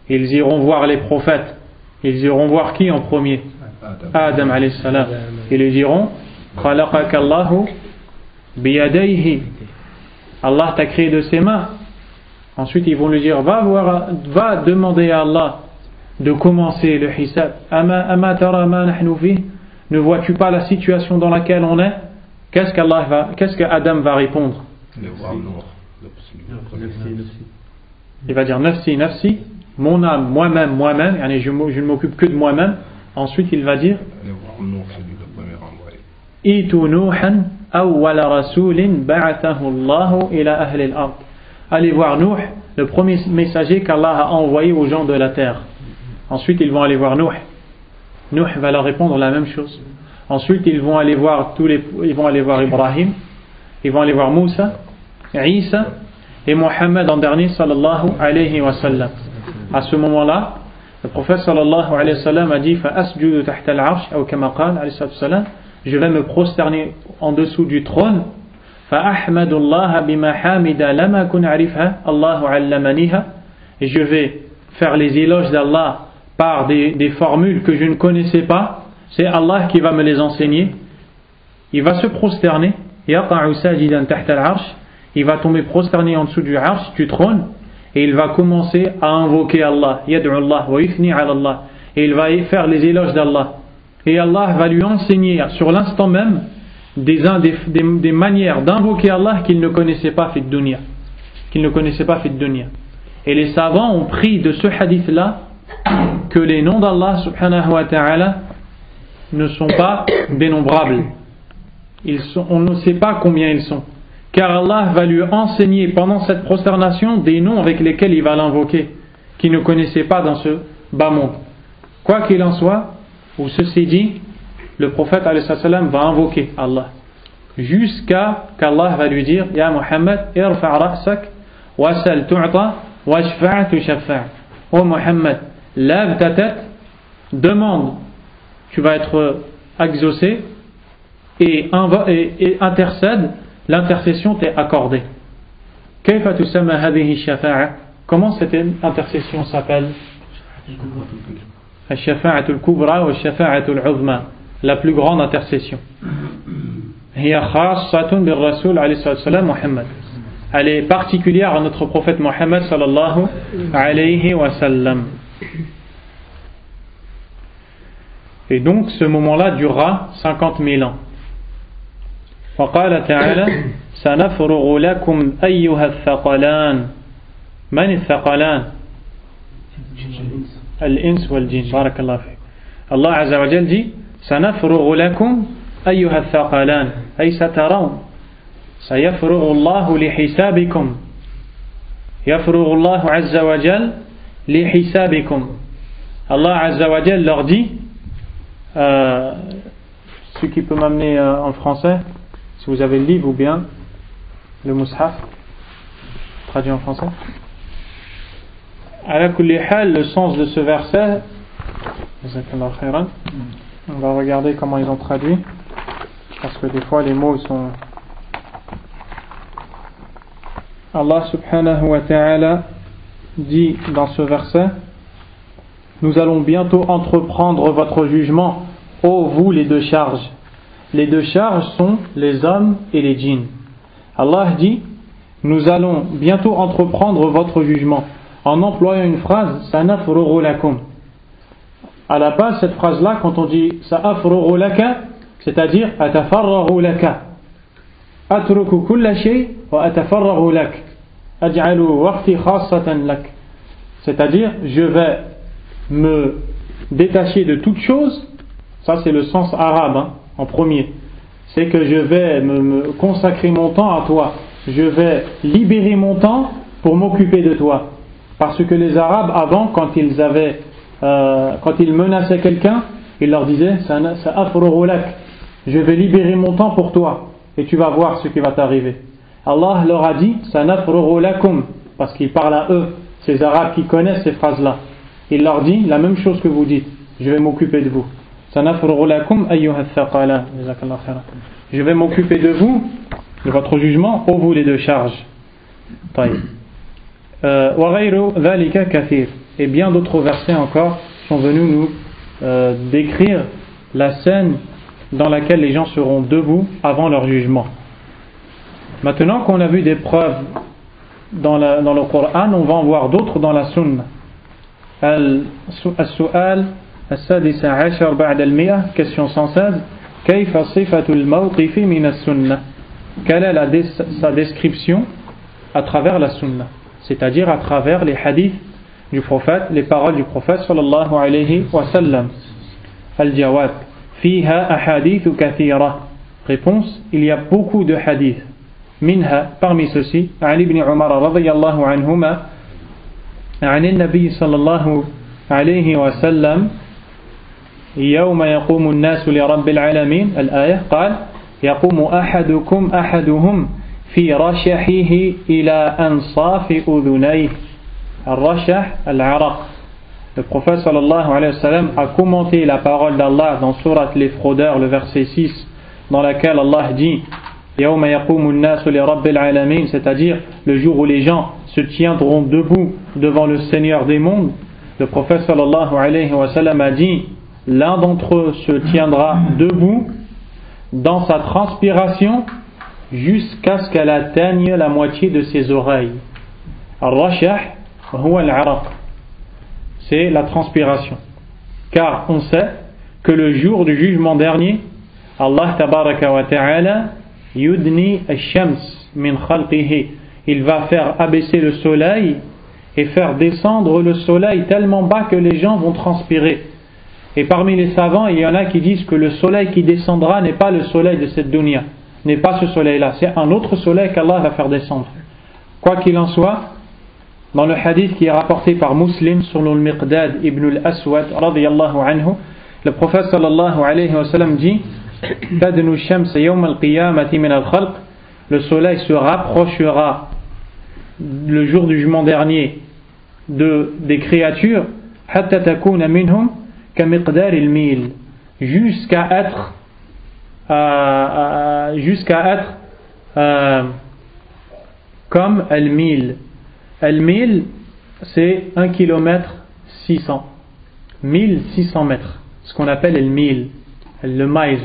Ils iront voir les prophètes. Ils iront voir qui en premier? Adam alayhi salam. Ils lui diront khalaqakallahu biyadayhi. Allah t'a créé de ses mains. Ensuite ils vont lui dire va demander à Allah de commencer le hisab. Ama tara ma nahnu fi. Ne vois-tu pas la situation dans laquelle on est? Qu'est-ce qu'Adam va répondre? Il va dire nafsi, nafsi, mon âme, moi-même, je ne m'occupe que de moi-même. Ensuite il va dire itu nuhan awwala rasulin ba'athahu Allahu ila ahli al-ard. Allez voir Nuh, le premier messager qu'Allah a envoyé aux gens de la terre. Ensuite ils vont aller voir Nuh. Nuh va leur répondre la même chose. Ensuite ils vont aller voir Ibrahim, ils vont aller voir Moussa, Isa et Mohammed en dernier sallallahu alayhi wa sallam. À ce moment-là, le prophète sallallahu alayhi wa sallam a dit فَأَسْجُدُ تَحْتَ الْعَرْشِ أو كما قال alayhi wa sallam, je vais me prosterner en dessous du trône. فَأَحْمَدُ اللَّهَ بِمَحَامِدَ لَمَا كُنْ عَرِفْهَا اللَّهُ عَلَّمَنِيهَا. Et je vais faire les éloges d'Allah par des formules que je ne connaissais pas. C'est Allah qui va me les enseigner. Il va se prosterner. يَقَعُ سَاجِدًا تَحْتَ الْعَرْشِ. Il va tomber prosterné en dessous du arsh, du trône, et il va commencer à invoquer Allah. Yad'u Allah wa yuthni ala Allah. Et il va faire les éloges d'Allah. Et Allah va lui enseigner sur l'instant même des manières d'invoquer Allah qu'il ne connaissait pas fi dunya. Et les savants ont pris de ce hadith-là que les noms d'Allah subhanahu wa ta'ala ne sont pas dénombrables. On ne sait pas combien ils sont. Car Allah va lui enseigner pendant cette prosternation des noms avec lesquels il va l'invoquer. qui ne connaissaient pas dans ce bas monde. Quoi qu'il en soit, ou ceci dit, le prophète alayhi salam va invoquer Allah jusqu'à qu'Allah va lui dire: Ya Muhammad, irfa' ra'sak wasal tu'ta washfa' tushaffa'. Oh Muhammad, lève ta tête, demande, tu vas être exaucé, et intercède, l'intercession t'est accordée. Kayfa tusamma hadhihi shafa'a? Comment cette intercession s'appelle? Al-shafa'atul kubra wa al-shafa'atul 'uzma, la plus grande intercession. Hiya khassatun bir rasul alayhi salam Muhammad. Elle est particulière à notre prophète Muhammad sallallahu alayhi wa sallam. Et donc ce moment-là durera 50 000 ans. وقال تعالى سنفرغ لكم أيها الثقلان. من الثقلان؟ الإنس والجن. بارك الله فيك. الله عز وجل dit سنفرغ لكم أيها الثقلان، أي سترون سيفرغ الله لحسابكم. يفرغ الله عز وجل لحسابكم. Allah عز وجل leur dit, ce qui peut m'amener en français, si vous avez le livre ou bien le mushaf traduit en français. Ala kulli hal, le sens de ce verset, on va regarder comment ils ont traduit, parce que des fois les mots sont... Allah subhanahu wa ta'ala dit dans ce verset: nous allons bientôt entreprendre votre jugement, ô vous les deux charges. Les deux charges sont les hommes et les djinns. Allah dit: nous allons bientôt entreprendre votre jugement, en employant une phrase sanafrughu lakum. À la base, cette phrase-là, quand on dit sa'afrughu laka, c'est-à-dire atafarraghu laka, atruku kulla shay wa atafarraghu lak, aj'alu waqti khassatan lak, c'est-à-dire je vais me détacher de toute chose. Ça c'est le sens arabe, en premier, c'est que je vais me consacrer mon temps à toi, je vais libérer mon temps pour m'occuper de toi. Parce que les Arabes avant, quand ils menaçaient quelqu'un, ils leur disaient sa'afrughu lak, je vais libérer mon temps pour toi et tu vas voir ce qui va t'arriver. Allah leur a dit sanafrughu lakum, parce qu'il parle à eux, ces Arabes qui connaissent ces phrases là. Il leur dit la même chose que vous dites: je vais m'occuper de vous. Sanafrughu lakum ayyuha thaqala. Je vais m'occuper de vous, de votre jugement, ô vous les deux charges. Wa ghayru dhalika kathir. Et bien d'autres versets encore sont venus nous décrire la scène dans laquelle les gens seront debout avant leur jugement. Maintenant qu'on a vu des preuves dans le Coran, on va en voir d'autres dans la Sunna. Al-Su'al السادس عشر بعد المئة, question 116. كيف صفة الموقف من السنة? Quelle est sa description à travers la Sunna, c'est-à-dire à travers les hadiths du prophète, les paroles du prophète sallallahu alayhi wa sallam. Al-Jawab fiha ahadith kathira. Réponse: il y a beaucoup de hadiths. Minha, parmi ceux-ci, Ali ibn Umar radiyallahu anhuma, عن النبي صلى الله عليه وسلم يوم يقوم الناس لرب العالمين الآية قال: يقوم أحدهم في رشحه إلى أنصاف أذنيه. الرشح العرق. Le prophète sallallahu alayhi wa sallam a commenté la parole d'Allah dans Surat les Fraudeurs, le verset 6, dans laquelle Allah dit يوم يقوم الناس لرب العالمين, c'est-à-dire le jour où les gens se tiendront debout devant le Seigneur des mondes. Le prophète sallallahu alayhi wa sallam a dit: l'un d'entre eux se tiendra debout dans sa transpiration jusqu'à ce qu'elle atteigne la moitié de ses oreilles. Al-Rashah huwa al-araq, c'est la transpiration. Car on sait que le jour du jugement dernier, Allah tabaraka wa ta'ala yudni ash-shams min khalqihi, il va faire abaisser le soleil et faire descendre le soleil tellement bas que les gens vont transpirer. Et parmi les savants, il y en a qui disent que le soleil qui descendra n'est pas le soleil de cette dunya, n'est pas ce soleil-là, c'est un autre soleil qu'Allah va faire descendre. Quoi qu'il en soit, dans le hadith qui est rapporté par Muslim selon le Miqdad ibn al-Aswad radiyallahu anhu, le prophète sallallahu alayhi wa sallam dit Tadnu shams yawm al-qiyamati min al-khalq, le soleil se rapprochera le jour du jugement dernier des créatures hatta takuna minhum ka miqdar al-mil, jusqu'à être comme al-mil. Al-mil, c'est 1 km 600. 1600 mètres. Ce qu'on appelle al-mil. Le maïs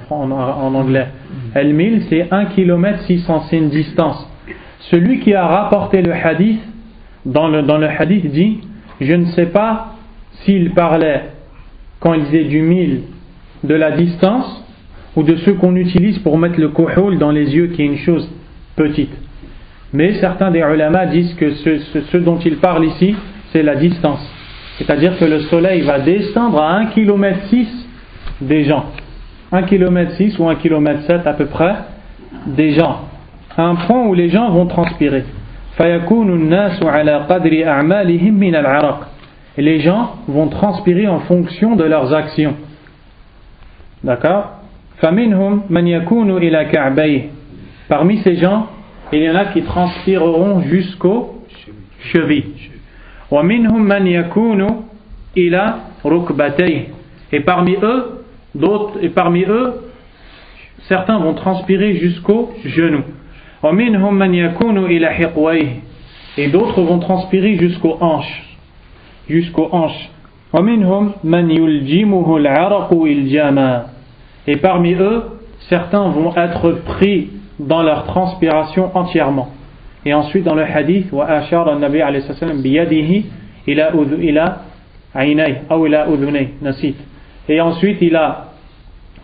en anglais. Al-mil, c'est 1 km 600. C'est une distance. Celui qui a rapporté le hadith, dans le hadith dit, je ne sais pas s'il parlait, quand il disait du mil, de la distance, ou de ce qu'on utilise pour mettre le kuhul dans les yeux, qui est une chose petite. Mais certains des ulama disent que ce dont il parle ici, c'est la distance. C'est-à-dire que le soleil va descendre à 1 km 6 des gens. 1 km 6 ou 1 km 7 à peu près des gens. À un point où les gens vont transpirer. Et les gens vont transpirer en fonction de leurs actions. D'accord? Parmi ces gens, il y en a qui transpireront jusqu'aux chevilles. Et parmi eux, certains vont transpirer jusqu'aux genoux. Et d'autres vont transpirer jusqu'aux hanches. Et parmi eux, certains vont être pris dans leur transpiration entièrement. Et ensuite dans le hadith, et ensuite il a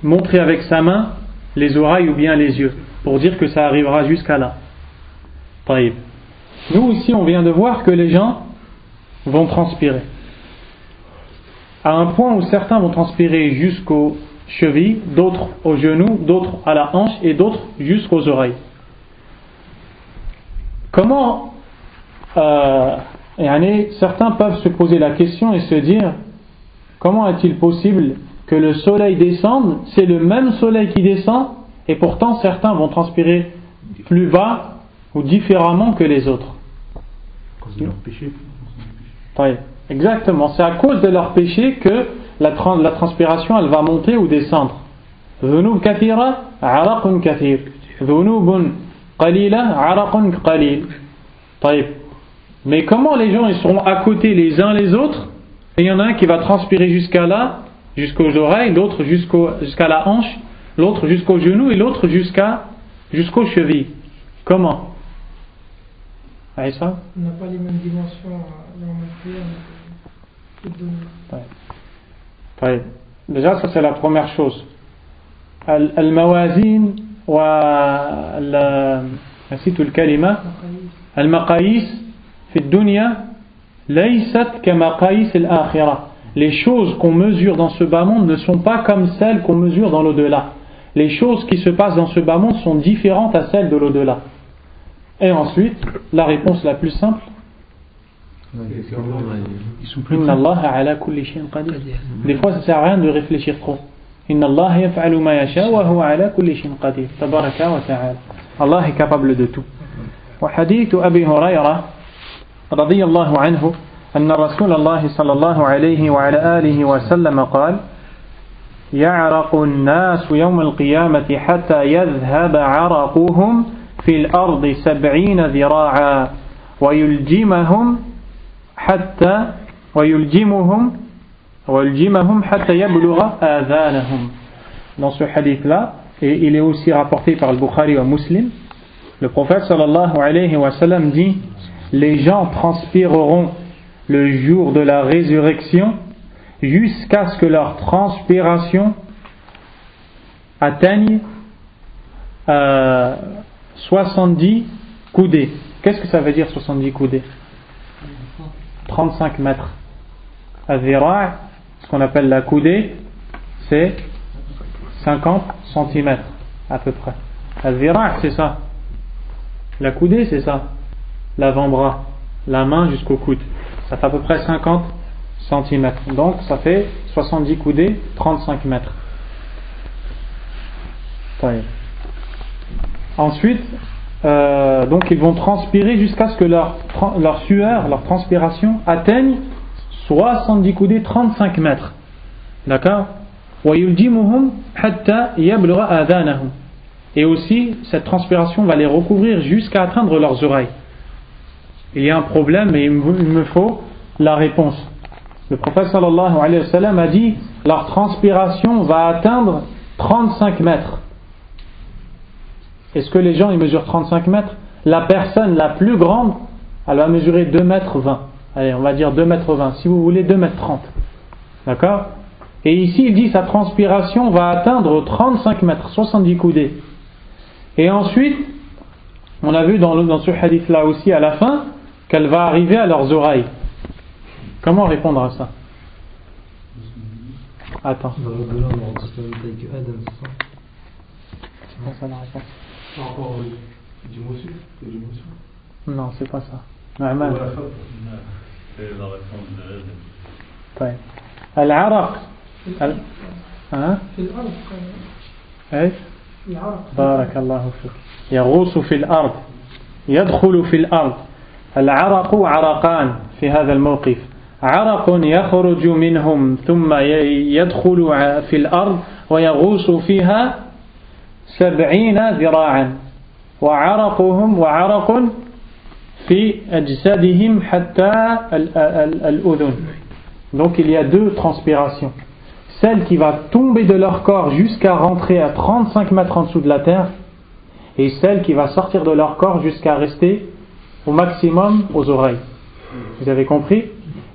montré avec sa main les oreilles ou bien les yeux, pour dire que ça arrivera jusqu'à là. Nous ici on vient de voir que les gens vont transpirer. À un point où certains vont transpirer jusqu'aux chevilles, d'autres aux genoux, d'autres à la hanche et d'autres jusqu'aux oreilles. Comment certains peuvent se poser la question et se dire comment est-il possible que le soleil descende, c'est le même soleil qui descend et pourtant certains vont transpirer plus bas ou différemment que les autres. À cause de leur péché. Exactement, c'est à cause de leur péché que la transpiration elle va monter ou descendre. Dhunub kathira, araqun kathir. Dhunubun qalila, araqun qalil. Mais comment les gens ils seront à côté les uns les autres, et il y en a un qui va transpirer jusqu'à là, jusqu'aux oreilles, l'autre jusqu'à la hanche, l'autre jusqu'aux genoux et l'autre jusqu'aux chevilles. Comment? Aïssa? On n'a pas les mêmes dimensions dans la matière. Déjà ça c'est la première chose. Al-mawazin wa نسيت الكلمة المقاييس في الدنيا ليست كمقاييس الآخرة. Les choses qu'on mesure dans ce bas monde ne sont pas comme celles qu'on mesure dans l'au-delà. Les choses qui se passent dans ce bas monde sont différentes à celles de l'au-delà. Et ensuite, la réponse la plus simple, Inna Allah ala kulli shay'in qadir. Des fois, ça ne sert à rien de réfléchir trop. Inna Allah yaf'alu ma yasha wa huwa ala kulli shay'in qadir. Tabaraka wa ta'ala. Allah est capable de tout. Wa hadith Abi Hurayra radiyallahu anhu أن رسول الله صلى الله عليه وعلى آله وسلم قال يعرق الناس يوم القيامة حتى يذهب عرقهم في الأرض 70 ذراعا ويلجمهم حتى يبلغ آذانهم. Dans ce hadith-là, et il est aussi rapporté par le Bukhari ou Muslim, le prophète sallallahu alayhi wa sallam dit: les gens transpireront le jour de la résurrection jusqu'à ce que leur transpiration atteigne 70 coudées. Qu'est-ce que ça veut dire 70 coudées? 35 mètres. Al-Zira', ce qu'on appelle la coudée, c'est 50 cm à peu près. Al-Zira', c'est ça. La coudée, c'est ça. L'avant-bras. la main jusqu'au coude. Ça fait à peu près 50 cm. Donc ça fait 70 coudées, 35 mètres. Ensuite, donc ils vont transpirer jusqu'à ce que leur sueur, leur transpiration atteigne 70 coudées, 35 mètres. D'accord? Et aussi, cette transpiration va les recouvrir jusqu'à atteindre leurs oreilles. Il y a un problème et il me faut la réponse. Le prophète sallallahu alayhi wa sallam a dit, leur transpiration va atteindre 35 mètres. Est-ce que les gens ils mesurent 35 mètres? La personne la plus grande, elle va mesurer 2 mètres 20. Allez, on va dire 2 mètres 20. Si vous voulez, 2 mètres 30. D'accord? Et ici, il dit sa transpiration va atteindre 35 mètres, 70 coudées. Et ensuite, on a vu dans ce hadith-là aussi à la fin, qu'elle va arriver à leurs oreilles. Comment répondre à ça? Attends. C'est pas ça la réponse. Encore du motion? Non, c'est pas ça. C'est la réponse de Al-Araq. Hein? ايش؟ بارك الله فيك. يغوص في الأرض، يدخل في الأرض. العرق عرقان في هذا الموقف. عرق يخرج منهم ثم يدخل في الأرض ويغوص فيها 70 ذراعا وعرق في أجسادهم حتى الأذن. Donc il y a deux transpirations. Celle qui va tomber de leur corps jusqu'à rentrer à 35 mètres en dessous de la terre, et celle qui va sortir de leur corps jusqu'à rester au maximum aux oreilles. Vous avez compris?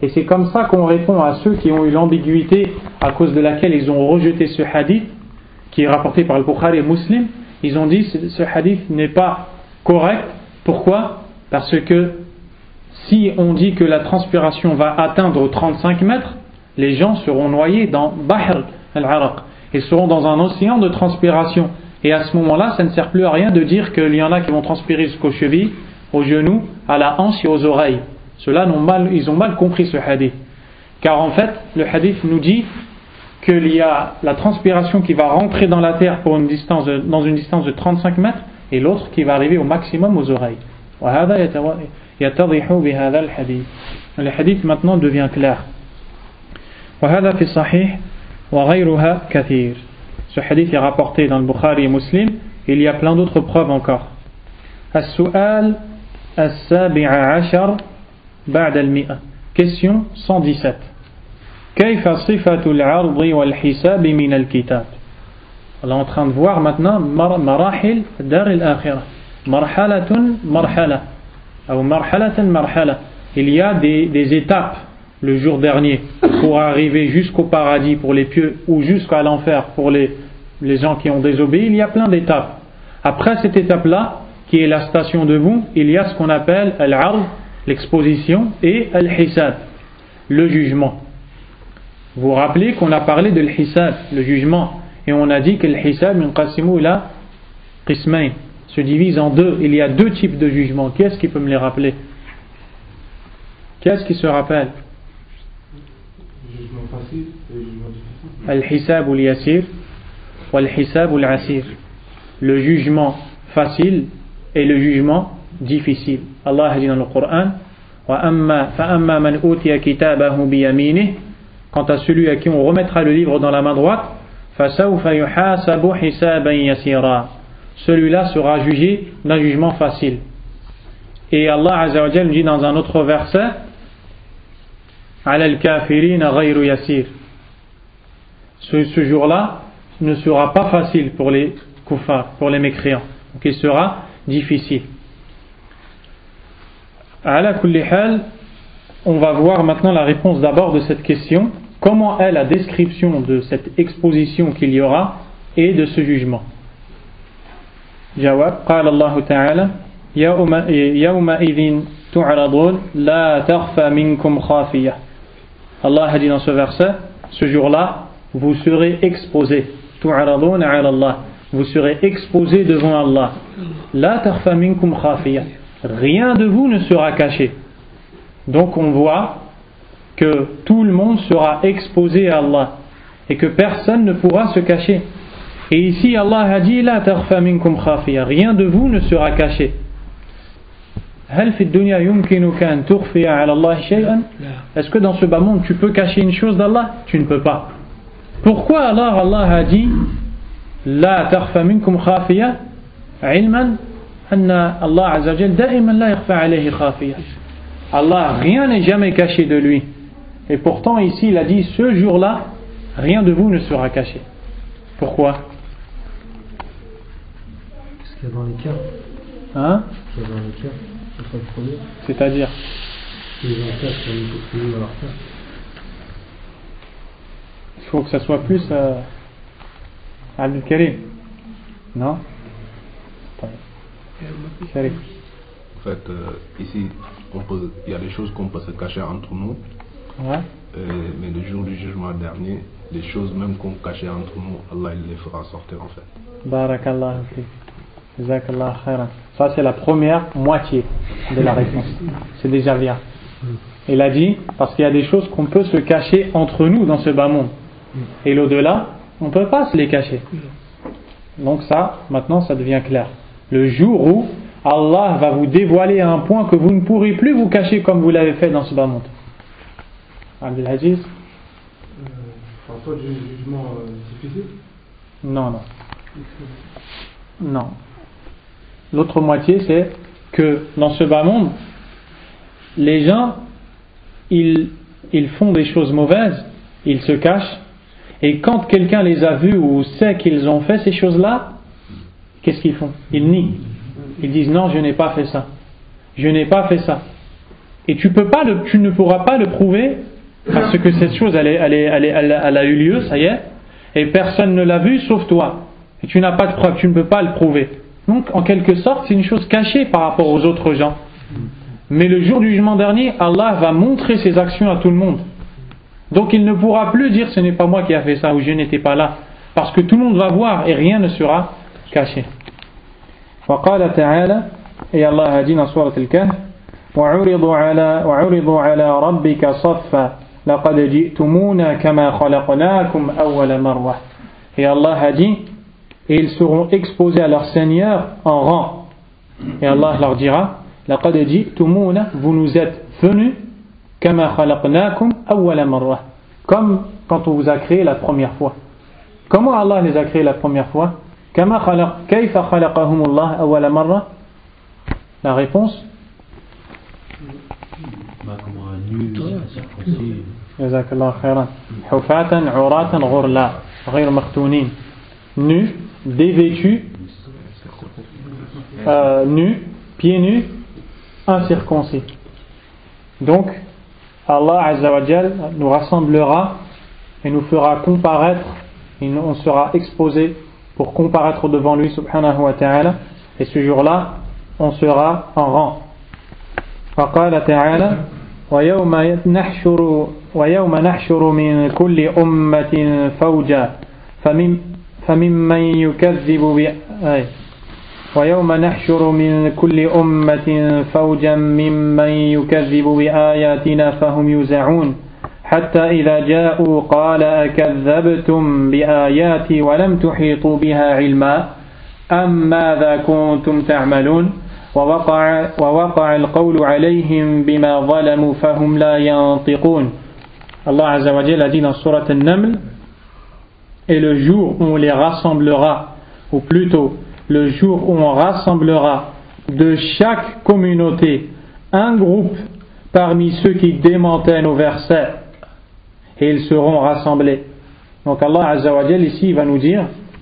Et c'est comme ça qu'on répond à ceux qui ont eu l'ambiguïté à cause de laquelle ils ont rejeté ce hadith qui est rapporté par le Bukhari et Muslim. Ils ont dit ce hadith n'est pas correct. Pourquoi? Parce que si on dit que la transpiration va atteindre 35 mètres, les gens seront noyés dans Bahr al-Araq. Ils seront dans un océan de transpiration. Et à ce moment-là, ça ne sert plus à rien de dire qu'il y en a qui vont transpirer jusqu'aux chevilles, aux genoux, à la hanche et aux oreilles. Ceux-là, ils ont mal compris ce hadith. Car en fait, le hadith nous dit qu'il y a la transpiration qui va rentrer dans la terre dans une distance de 35 mètres et l'autre qui va arriver au maximum aux oreilles. Le hadith maintenant devient clair. Ce hadith est rapporté dans le Bukhari et Muslim. Il y a plein d'autres preuves encore. السؤال السابع عشر بعد المئة. Question 117. كيف صفة العرض والحساب من الكتاب. On est en train de voir maintenant مراحل دار الآخرة. مرحلة أو مرحلة. Il y a des étapes le jour dernier pour arriver jusqu'au paradis pour les pieux ou jusqu'à l'enfer pour les gens qui ont désobéi. Il y a plein d'étapes. Après cette étape-là, qui est la station debout, il y a ce qu'on appelle al-ard, l'exposition, et al-hisab, le jugement. Vous vous rappelez qu'on a parlé de l'hisab, le jugement, et on a dit que l'hisab minqasimu ila qismayn, se divise en deux. Il y a deux types de jugement. Qui est-ce qui peut me les rappeler? Qui est-ce qui se rappelle? Al-hisab al-yasir wal-hisab al-asir. Le jugement facile et le jugement difficile. Allah a dit dans le Coran, فَأَمَّا مَنْ أُوتِيَ كِتَابَهُ بِيَمِينِهِ. Quant à celui à qui on remettra le livre dans la main droite, فَسَوْفَ يُحَاسَبُ حِسَابًا يَسِيرًا. Celui-là sera jugé d'un jugement facile. Et Allah Azza wa Jalla dit dans un autre verset, عَلَى الْكَافِرِينَ غَيْرُ يَسِيرٍ. Ce jour-là ne sera pas facile pour les kuffars, pour les mécréants. Donc il sera difficile. Ala kulli hal, on va voir maintenant la réponse d'abord de cette question. Comment est la description de cette exposition qu'il y aura et de ce jugement? Jawab, قال الله تعالى يومئذ تعرضون لا تخفى منكم خافية. Allah a dit dans ce verset, ce jour-là, vous serez exposés. تعرضون على الله. Vous serez exposés devant Allah. La takhfa minkum khafiya. Rien de vous ne sera caché. Donc on voit que tout le monde sera exposé à Allah et que personne ne pourra se cacher. Et ici Allah a dit la takhfa minkum khafiya, rien de vous ne sera caché. Est-ce que dans ce bas monde tu peux cacher une chose d'Allah? Tu ne peux pas. Pourquoi alors Allah a dit la takhfa minkum khafiya ilman anna Allah azza wa jalla daiman la yakhfa alayhi khafiya. Allah, rien n'est jamais caché de lui. Et pourtant ici il a dit ce jour-là rien de vous ne sera caché. Pourquoi? Qu'est-ce qu'il y a dans les cœurs? Hein? Qu'est-ce qu'il y a dans les cœurs? C'est-à-dire il faut que ça soit plus Abdul Karim, non? En fait, ici, il y a des choses qu'on peut se cacher entre nous, ouais. Mais le jour du jugement dernier, les choses même qu'on cachait entre nous, Allah il les fera sortir en fait. Barakallah. Jazakallah khairan. Ça c'est la première moitié de la réponse. C'est déjà bien. Il a dit, parce qu'il y a des choses qu'on peut se cacher entre nous dans ce bas monde. Et l'au-delà, on ne peut pas se les cacher. Donc ça, maintenant ça devient clair. Le jour où Allah va vous dévoiler un point que vous ne pourrez plus vous cacher comme vous l'avez fait dans ce bas monde. Abdel Aziz? Parfois du jugement difficile? Non. L'autre moitié, c'est que dans ce bas monde, les gens, ils font des choses mauvaises, ils se cachent, et quand quelqu'un les a vus ou sait qu'ils ont fait ces choses-là, qu'est-ce qu'ils font? Ils nient. Ils disent non, je n'ai pas fait ça. Je n'ai pas fait ça. Et tu ne pourras pas le prouver parce que cette chose, elle a eu lieu, ça y est, et personne ne l'a vu sauf toi. Et tu n'as pas de preuve, tu ne peux pas le prouver. Donc, en quelque sorte, c'est une chose cachée par rapport aux autres gens. Mais le jour du jugement dernier, Allah va montrer ses actions à tout le monde. Donc, il ne pourra plus dire ce n'est pas moi qui a fait ça ou je n'étais pas là. Parce que tout le monde va voir et rien ne sera caché. وقال تعالى et Allah a dit dans Surat Al-Kahf وعرضوا على ربك صفا لقد جئتمونا كما خلقناكم أول مرة. Et Allah a dit et ils seront exposés à leur Seigneur en rang. Et Allah leur dira لقد جئتمونا, vous nous êtes venus كما خلقناكم أول مرة, comme quand on vous a créé la première fois. Comment Allah les a créés la première fois? كيف خلقهم الله أول مرة? La réponse? جزاك الله خيرا. حفاة عراة غرلا غير مختونين. Nus, dévêtus, nus, pieds nus, incirconcis. Donc, Allah Azza wa Jal nous rassemblera et nous fera comparaître, et on sera exposé pour comparaître devant lui subhanahu wa ta'ala, et ce jour-là, on sera en rang. فقال تعالى ويوم نحشر من كل أمة فوجا فممن يكذب ويوم نحشر من كل أمة فوجا ممن يكذب بآياتنا فهم يوزعون حتى إذا جاءوا قال أكذبتم بآياتي ولم تحيطوا بها علما أم ماذا كنتم تعملون ووقع القول عليهم بما ظلموا فهم لا ينطقون. Allah Azza wa Jalla a dit dans Surat An-Naml, et le jour où on les rassemblera, ou plutôt le jour où on rassemblera de chaque communauté un groupe parmi ceux qui démentaient nos versets, et ils seront rassemblés. Donc Allah Azza wa Jalla ici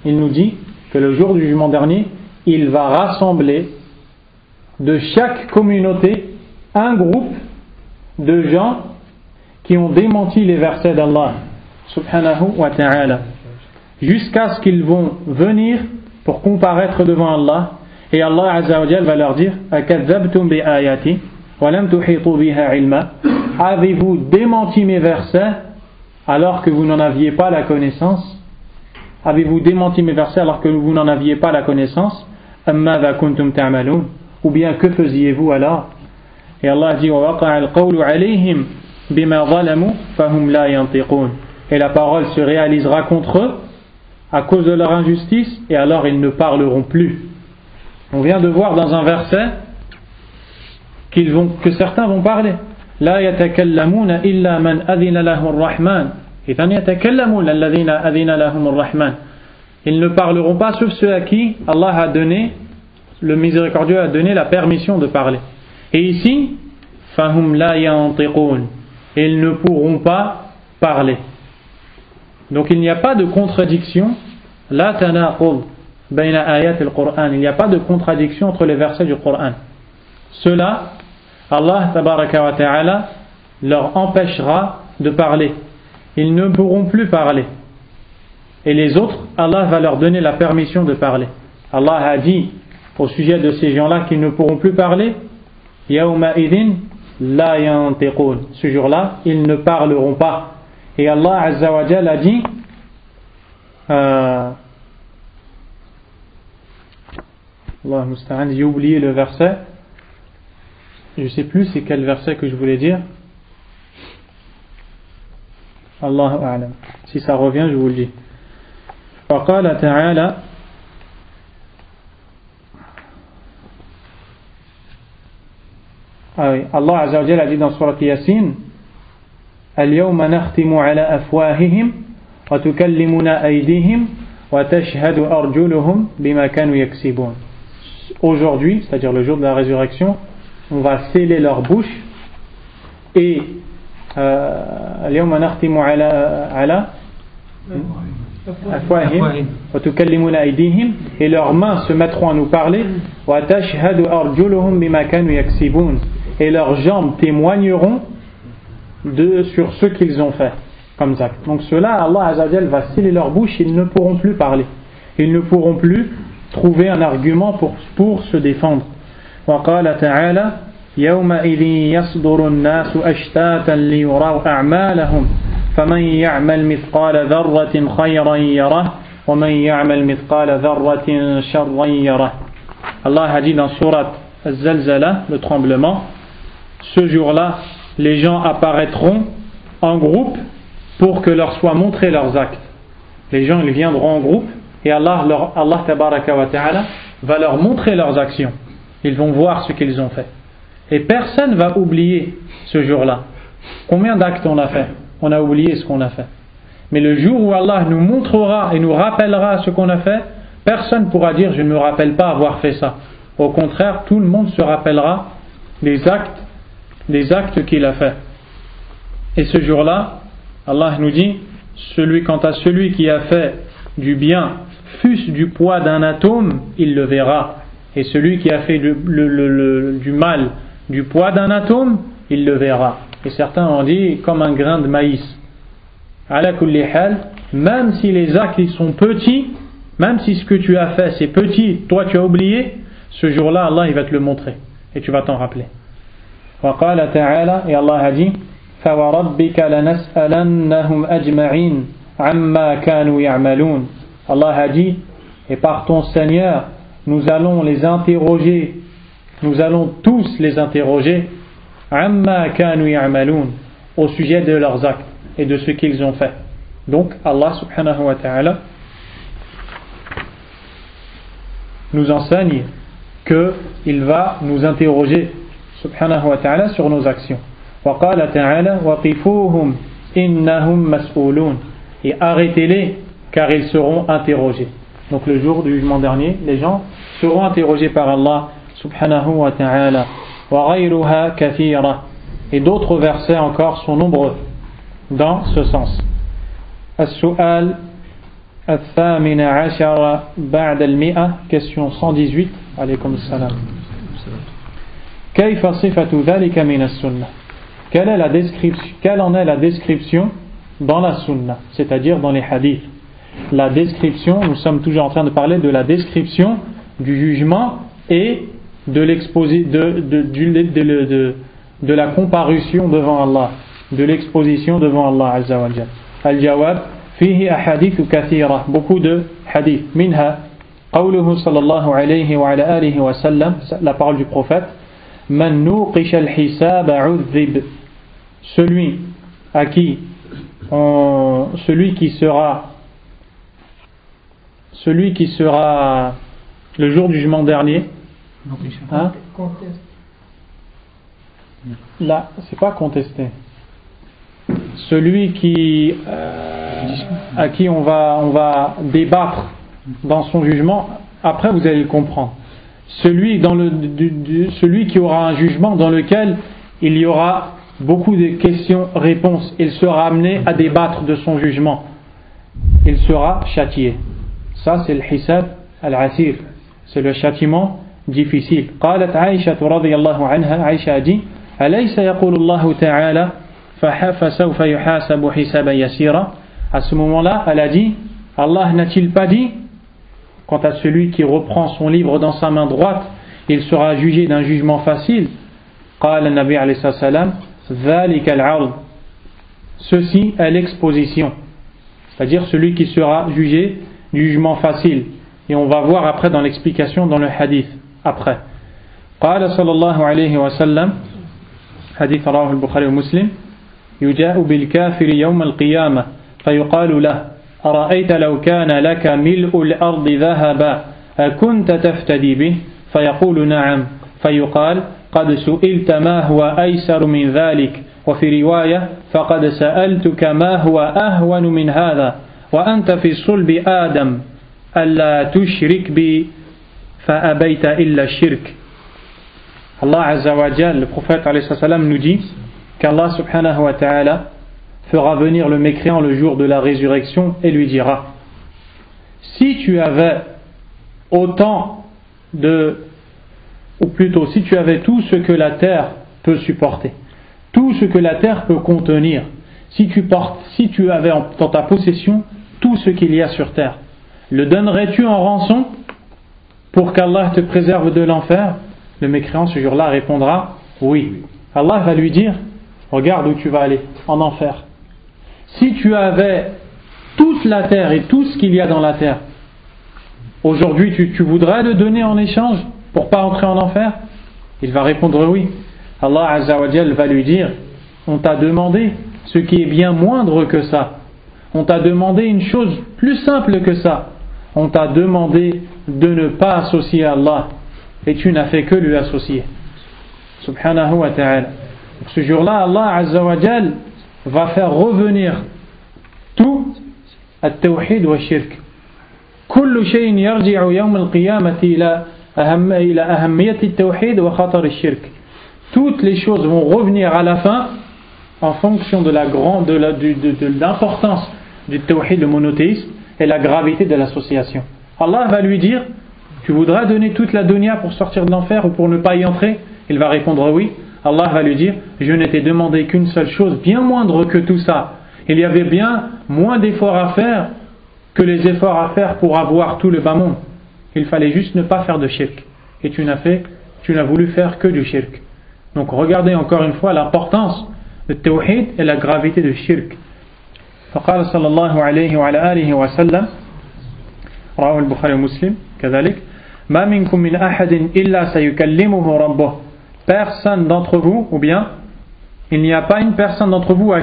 il nous dit que le jour du jugement dernier, il va rassembler de chaque communauté un groupe de gens qui ont démenti les versets d'Allah subhanahu wa ta'ala, jusqu'à ce qu'ils vont venir pour comparaître devant Allah, et Allah Azza wa Jalla va leur dire akadzabtum bi ayati wa lam tuhitu biha ilma, avez-vous démenti mes versets alors que vous n'en aviez pas la connaissance? Avez-vous démenti mes versets alors que vous n'en aviez pas la connaissance? Am madha kuntum ta'malun, ou bien que faisiez-vous alors? Et Allah dit وَوَقَعَ الْقَوْلُ عَلَيْهِمْ بِمَا ظَلَمُوا فَهُمْ لَا يَنْطِقُونَ. Et la parole se réalisera contre eux à cause de leur injustice, et alors ils ne parleront plus. On vient de voir dans un verset que certains vont parler. لا يتكلمون إلا من أذن له الرحمن. إذن يتكلمون الذين أذن لهم الرحمن. Ils ne parleront pas sauf ceux à qui Allah a donné, le miséricordieux a donné la permission de parler. Et ici, فَهُمْ لَا يَنْطِقُونَ. Ils ne pourront pas parler. Donc il n'y a pas de contradiction. لَا تَنَاقُضْ بَيْنَ آيَاتِ الْقُرْآنِ. Il n'y a pas de contradiction entre les versets du Coran. Cela, Allah tabaraka wa ta'ala leur empêchera de parler. Ils ne pourront plus parler. Et les autres, Allah va leur donner la permission de parler. Allah a dit au sujet de ces gens-là qu'ils ne pourront plus parler, Yawma'idin la yantiqun. Ce jour-là, ils ne parleront pas. Et Allah Azza wa Jalla a dit Allah musta'an, j'ai oublié le verset. Je ne sais plus c'est quel verset que je voulais dire. Allahu a'lam. Si ça revient, je vous le dis. وقال تعالى Allah Azza wa Jalla a dit dans Surat Yasin اليوم نختم على أفواههم وتكلمنا أيديهم وتشهد أرجلهم بما كانوا يكسبون. Aujourd'hui, c'est-à-dire le jour de la résurrection, on va sceller leur bouche et اليوم نختم على أفواههم وتكلمنا أيديهم, et leurs mains se mettront à nous parler, وتشهد أرجلهم بما كانوا يكسبون, et leurs jambes témoigneront sur ce qu'ils ont fait comme ça. Donc cela, Allah Azza wa Jalla va sceller leur bouche, ils ne pourront plus parler, ils ne pourront plus trouver un argument pour se défendre. وقال تعالى يومئذ يصدر الناس أشتاتا ليروا أعمالهم فمن يعمل مثقال ذرة خيرا يره ومن يعمل مثقال ذرة شرا يره. Allah a dit dans Surat Az-Zalzala, le tremblement, ce jour-là, les gens apparaîtront en groupe pour que leur soient montrés leurs actes. Les gens ils viendront en groupe et Allah tabaraka wa ta'ala va leur montrer leurs actions. Ils vont voir ce qu'ils ont fait. Et personne ne va oublier ce jour-là. Combien d'actes on a fait? On a oublié ce qu'on a fait. Mais le jour où Allah nous montrera et nous rappellera ce qu'on a fait, personne ne pourra dire je ne me rappelle pas avoir fait ça. Au contraire, tout le monde se rappellera des actes qu'il a fait. Et ce jour-là, Allah nous dit, quant à celui qui a fait du bien, fût-ce du poids d'un atome, il le verra. Et celui qui a fait du mal, du poids d'un atome, il le verra. Et certains ont dit comme un grain de maïs. Ala kulli hal, même si les actes ils sont petits, même si ce que tu as fait c'est petit, toi tu as oublié, ce jour-là Allah il va te le montrer et tu vas t'en rappeler. Wa qala ta'ala, et Allah a dit فَوَرَبِّكَ لَنَسْأَلَنَّهُمْ أَجْمَعِينَ عَمَّا كَانُوا يَعْمَلُونَ. Allah a dit, et par ton Seigneur nous allons les interroger, nous allons tous les interroger عَمَّا كَانُوا يَعْمَلُونَ, au sujet de leurs actes et de ce qu'ils ont fait. Donc Allah subhanahu wa ta'ala nous enseigne qu'il va nous interroger subhanahu wa ta'ala sur nos actions. وقال تعالى وقفوهم إنهم مسؤولون, et arrêtez-les car ils seront interrogés. Donc le jour du jugement dernier, les gens seront interrogés par Allah subhanahu wa ta'ala. وغيرها كثيرة, et d'autres versets encore sont nombreux dans ce sens. السؤال الثامن عشر بعد المئة, question 118. عليكم السلام. كيف صفة ذلك من السنة? Quelle en est la description dans la sunna, c'est-à-dire dans les hadiths? La description, nous sommes toujours en train de parler de la description du jugement et de la comparution devant Allah, de l'exposition devant Allah Azza wa Jalla. Al-jawab, fihi ahadith kathira, beaucoup de hadiths. Minha, qawluhu sallallahu alayhi wa ala alihi wa sallam, la parole du prophète, Man nuqish al-hisab udhib. Celui à qui celui qui sera le jour du jugement dernier. Hein? Là, c'est pas contesté. Celui qui à qui on va débattre dans son jugement. Après, vous allez le comprendre. Celui qui aura un jugement dans lequel il y aura beaucoup de questions-réponses, il sera amené à débattre de son jugement. Il sera châtié. Ça, c'est le hisab al-asir. C'est le châtiment difficile. قالت عائشة رضي الله عنها, Aïcha a dit, أليس يقول الله تعالى فسوف يحاسب حسابا يسيرا. À ce moment-là, elle a dit, Allah n'a-t-il pas dit, quant à celui qui reprend son livre dans sa main droite, il sera jugé d'un jugement facile. قال النبي عليه الصلاة والسلام ذلك العرض. Ceci est l'exposition, c'est-à-dire celui qui sera jugé du jugement facile. Et on va voir après dans l'explication dans le hadith après. قال صلى الله عليه وسلم, حديث رواه البخاري ومسلم, يجاء بالكافر يوم القيامة فيقال له أرأيت لو كان لك ملء الأرض ذهبا أكنت تفتدي به فيقول نعم فيقال قد سئلت ما هو أيسر من ذلك وفي رواية فقد سألتك ما هو أهون من هذا وأنت في صلب آدم ألا تشرك بي فأبيت إلا الشرك. Allah Azza wa Jal, le prophète alayhi salam, nous dit qu'Allah subhanahu wa ta'ala fera venir le mécréant le jour de la résurrection et lui dira: si tu avais autant ou plutôt si tu avais tout ce que la terre peut supporter, tout ce que la terre peut contenir, si tu avais dans ta possession tout ce qu'il y a sur terre, le donnerais-tu en rançon pour qu'Allah te préserve de l'enfer? Le mécréant ce jour-là répondra oui. Allah va lui dire: regarde où tu vas aller, en enfer. Si tu avais toute la terre et tout ce qu'il y a dans la terre, aujourd'hui tu voudrais le donner en échange pour pas entrer en enfer? Il va répondre oui. Allah Azza wa Jal va lui dire: on t'a demandé ce qui est bien moindre que ça, on t'a demandé une chose plus simple que ça, on t'a demandé de ne pas associer Allah et tu n'as fait que lui associer. Subhanahu wa ta'ala. Ce jour-là, Allah Azza wa Jal va faire revenir tout at-tawhid wa shirk. كل شيء يرجع يوم القيامة إلى أهمية التوحيد وخطر الشرك. Toutes les choses vont revenir à la fin en fonction de l'importance du tawhid, le monothéisme, et la gravité de l'association. Allah va lui dire: tu voudrais donner toute la dunya pour sortir de l'enfer ou pour ne pas y entrer? Il va répondre oui. Allah va lui dire: je ne t'ai demandé qu'une seule chose, bien moindre que tout ça. Il y avait bien moins d'efforts à faire que les efforts à faire pour avoir tout le bas monde. Il fallait juste ne pas faire de shirk. Et tu n'as voulu faire que du shirk. Donc regardez encore une fois l'importance de tawhid et la gravité de shirk. فقال صلى الله عليه وعلى آله وسلم رواه البخاري ومسلم كذلك ما منكم من أحد إلا سيكلمه ربه. Personne d'entre vous, ou bien il n'y a pas une personne d'entre vous à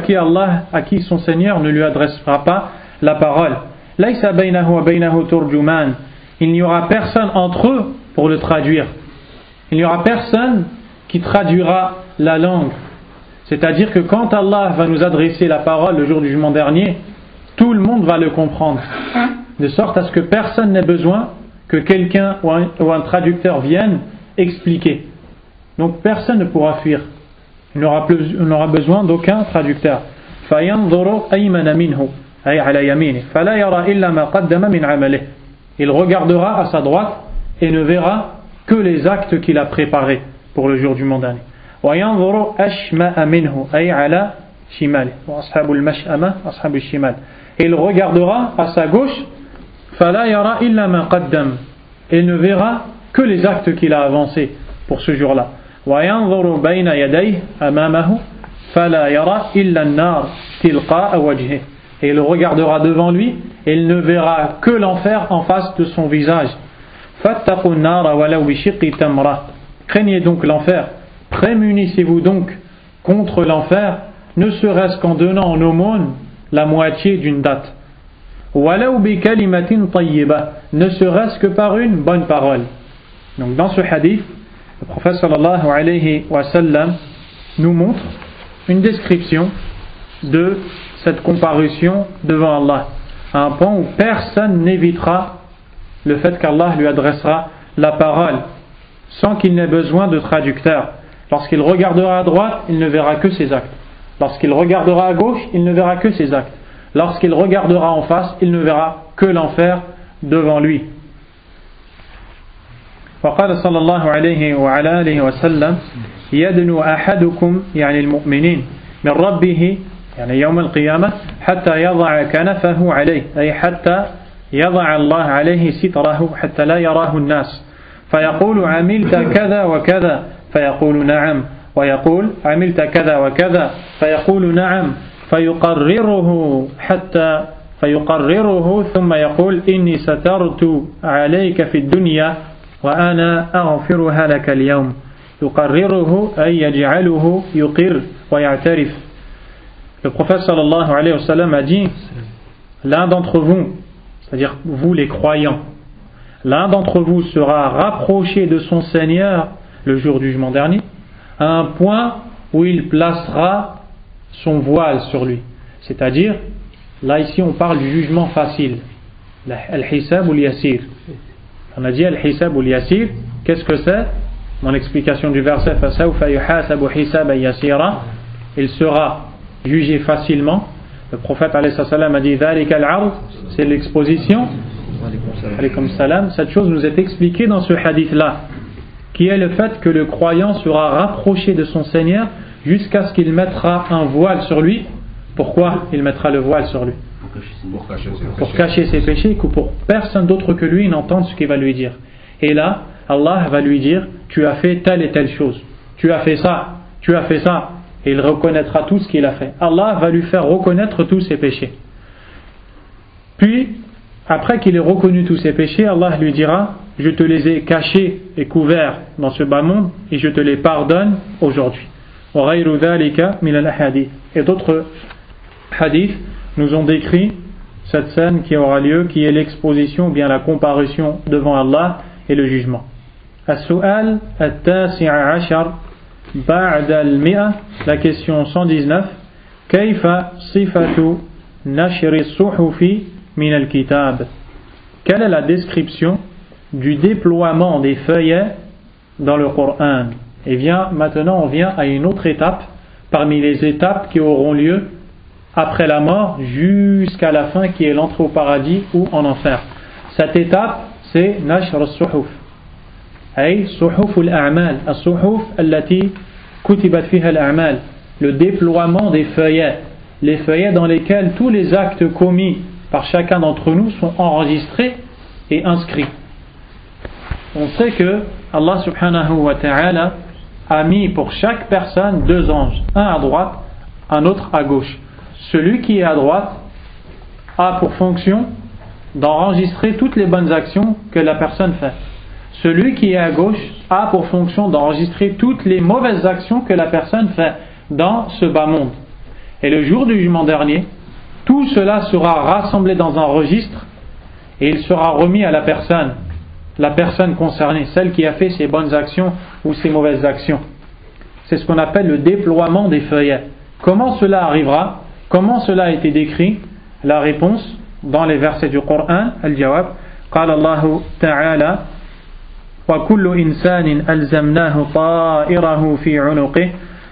qui son Seigneur ne lui adressera pas la parole. ليس بينه وبينه ترجمان. Il n'y aura personne entre eux pour le traduire. Il n'y aura personne qui traduira la langue. C'est-à-dire que quand Allah va nous adresser la parole le jour du jugement dernier, tout le monde va le comprendre. De sorte à ce que personne n'ait besoin que quelqu'un ou un traducteur vienne expliquer. Donc personne ne pourra fuir. Il n'aura besoin d'aucun traducteur. فَيَنْظُرُ أَيْمَنَ مِنْهُ أي على يمينه فلا يرى إلا ما قدم من عمله. Il regardera à sa droite et ne verra que les actes qu'il a préparés pour le jour du jugement dernier. وينظر أشمأ منه أي على شماله وأصحاب المشأمة أصحاب الشمال. Et il regardera à sa gauche فلا يرى إلا ما قدم. Et ne verra que les actes qu'il a avancés pour ce jour-là. وينظر بين يديه أمامه فلا يرى إلا النار تلقاء وجهه. Et il regardera devant lui et il ne verra que l'enfer en face de son visage. فاتقوا النار ولو بشق تمرة. Craignez donc l'enfer, Prémunissez-vous donc contre l'enfer, ne serait-ce qu'en donnant en aumône la moitié d'une date. وَلَوْ بِكَلِمَةٍ طَيِّبَةٍ, ne serait-ce que par une bonne parole. Donc dans ce hadith, le prophète sallallahu alayhi wa sallam nous montre une description de cette comparution devant Allah, à un point où personne n'évitera le fait qu'Allah lui adressera la parole sans qu'il n'ait besoin de traducteur. Lorsqu'il regardera à droite, il ne verra que ses actes. Lorsqu'il regardera à gauche, il ne verra que ses actes. Lorsqu'il regardera en face, il ne verra que l'enfer devant lui. وقال صلى الله عليه وعلى آله وسلم يدنو أحدكم يعني المؤمنين من ربه يعني يوم القيامة حتى يضع كنفه عليه أي حتى يضع الله عليه ستره حتى لا يراه الناس فيقول عملت كذا وكذا فيقول نعم ويقول عملت كذا وكذا فيقول نعم فيقرره ثم يقول إني سترت عليك في الدنيا وأنا أغفرها لك اليوم يقرره أي يجعله يقر ويعترف. Le prophète sallallahu alayhi wa sallam a dit, l'un d'entre vous, c'est-à-dire vous les croyants, l'un d'entre vous sera rapproché de son Seigneur le jour du jugement dernier, à un point où il placera son voile sur lui. C'est-à-dire, là ici on parle du jugement facile, al-hisab ou al-yasir. On a dit al-hisab ou al-yasir, qu'est-ce que c'est? Dans l'explication du verset, فَسَوْفَ يُحَاسَبُ حِسَابًا يَسِيرًا, il sera jugé facilement. Le prophète alayhi salam a dit ذَلِكَ الْعَرْض, c'est l'exposition. Alaykum salam. Cette chose nous est expliquée dans ce hadith-là, qui est le fait que le croyant sera rapproché de son Seigneur jusqu'à ce qu'il mettra un voile sur lui. Pourquoi il mettra le voile sur lui? Pour cacher ses péchés, que pour personne d'autre que lui n'entende ce qu'il va lui dire. Et là, Allah va lui dire, tu as fait telle et telle chose, tu as fait ça, tu as fait ça, et il reconnaîtra tout ce qu'il a fait. Allah va lui faire reconnaître tous ses péchés. Puis, après qu'il ait reconnu tous ses péchés, Allah lui dira, je te les ai cachés et couverts dans ce bas monde, et je te les pardonne aujourd'hui. Et d'autres hadiths nous ont décrit cette scène qui aura lieu, qui est l'exposition ou bien la comparution devant Allah et le jugement. السؤال التاسع عشر بعد المئة, la question 119, كيف صفة نشر الصحف من الكتاب? Quelle est la description du déploiement des feuillets dans le Coran? Et bien, maintenant on vient à une autre étape parmi les étapes qui auront lieu après la mort jusqu'à la fin, qui est l'entrée au paradis ou en enfer. Cette étape, c'est nashr al-suhuf, ay suhuf al-a'mal, al-suhuf allati kutibat fiha al-a'mal, le déploiement des feuillets, les feuillets dans lesquels tous les actes commis par chacun d'entre nous sont enregistrés et inscrits. On sait que Allah subhanahu wa ta'ala a mis pour chaque personne deux anges, un à droite, un autre à gauche. Celui qui est à droite a pour fonction d'enregistrer toutes les bonnes actions que la personne fait. Celui qui est à gauche a pour fonction d'enregistrer toutes les mauvaises actions que la personne fait dans ce bas monde. Et le jour du jugement dernier, tout cela sera rassemblé dans un registre et il sera remis à la personne concernée, celle qui a fait ses bonnes actions ou ses mauvaises actions. C'est ce qu'on appelle le déploiement des feuillets. Comment cela arrivera? Comment cela a été décrit? La réponse dans les versets du Coran, Al-Jawab, قال الله تعالى وكل إنسان ألزمناه طائره في عنقه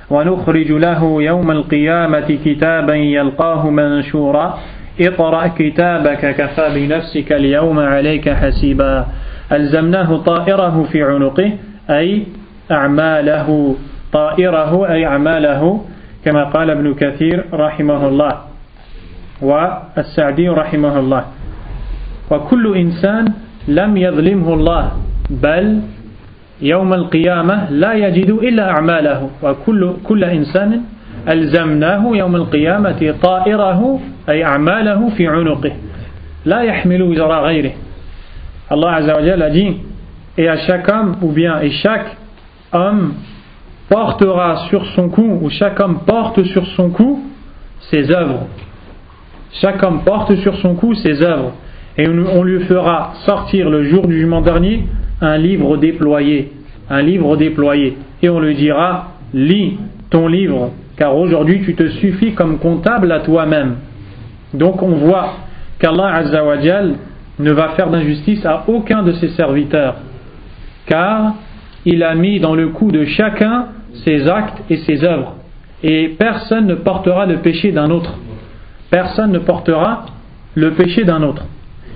ونخرج له يوم القيامة كتابا يلقاه منشورا اقرأ كتابك كفى بنفسك اليوم عليك حسيبا. ألزمناه طائره في عنقه أي أعماله، طائره أي أعماله، كما قال ابن كثير رحمه الله والسعدي رحمه الله. وكل إنسان لم يظلمه الله بل يوم القيامة لا يجد إلا أعماله. وكل إنسان ألزمناه يوم القيامة طائره أي أعماله في عنقه لا يحمل وزر غيره. Allah Azza wa Jalla a dit, et à chaque homme ou bien et chaque homme portera sur son cou, ou chaque homme porte sur son cou ses œuvres. Chaque homme porte sur son cou ses œuvres. Et on lui fera sortir le jour du jugement dernier un livre déployé. Un livre déployé. Et on lui dira, lis ton livre, car aujourd'hui tu te suffis comme comptable à toi-même. Donc on voit qu'Allah Azza wa Jal ne va faire d'injustice à aucun de ses serviteurs, car il a mis dans le cou de chacun ses actes et ses œuvres, et personne ne portera le péché d'un autre. Personne ne portera le péché d'un autre.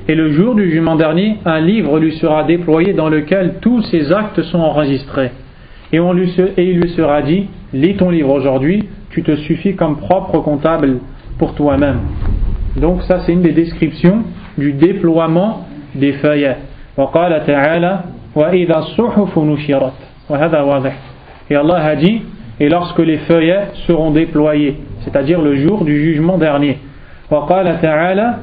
Et le jour du jugement dernier, un livre lui sera déployé dans lequel tous ses actes sont enregistrés. Et il lui sera dit, lis ton livre aujourd'hui, tu te suffis comme propre comptable pour toi-même. Donc ça c'est une des descriptions du déploiement des feuillets. وقال تعالى وإذا الصحف نشرت وهذا واضح. Et Allah a dit, et lorsque les feuillets seront déployés, c'est-à-dire le jour du jugement dernier. وقال تعالى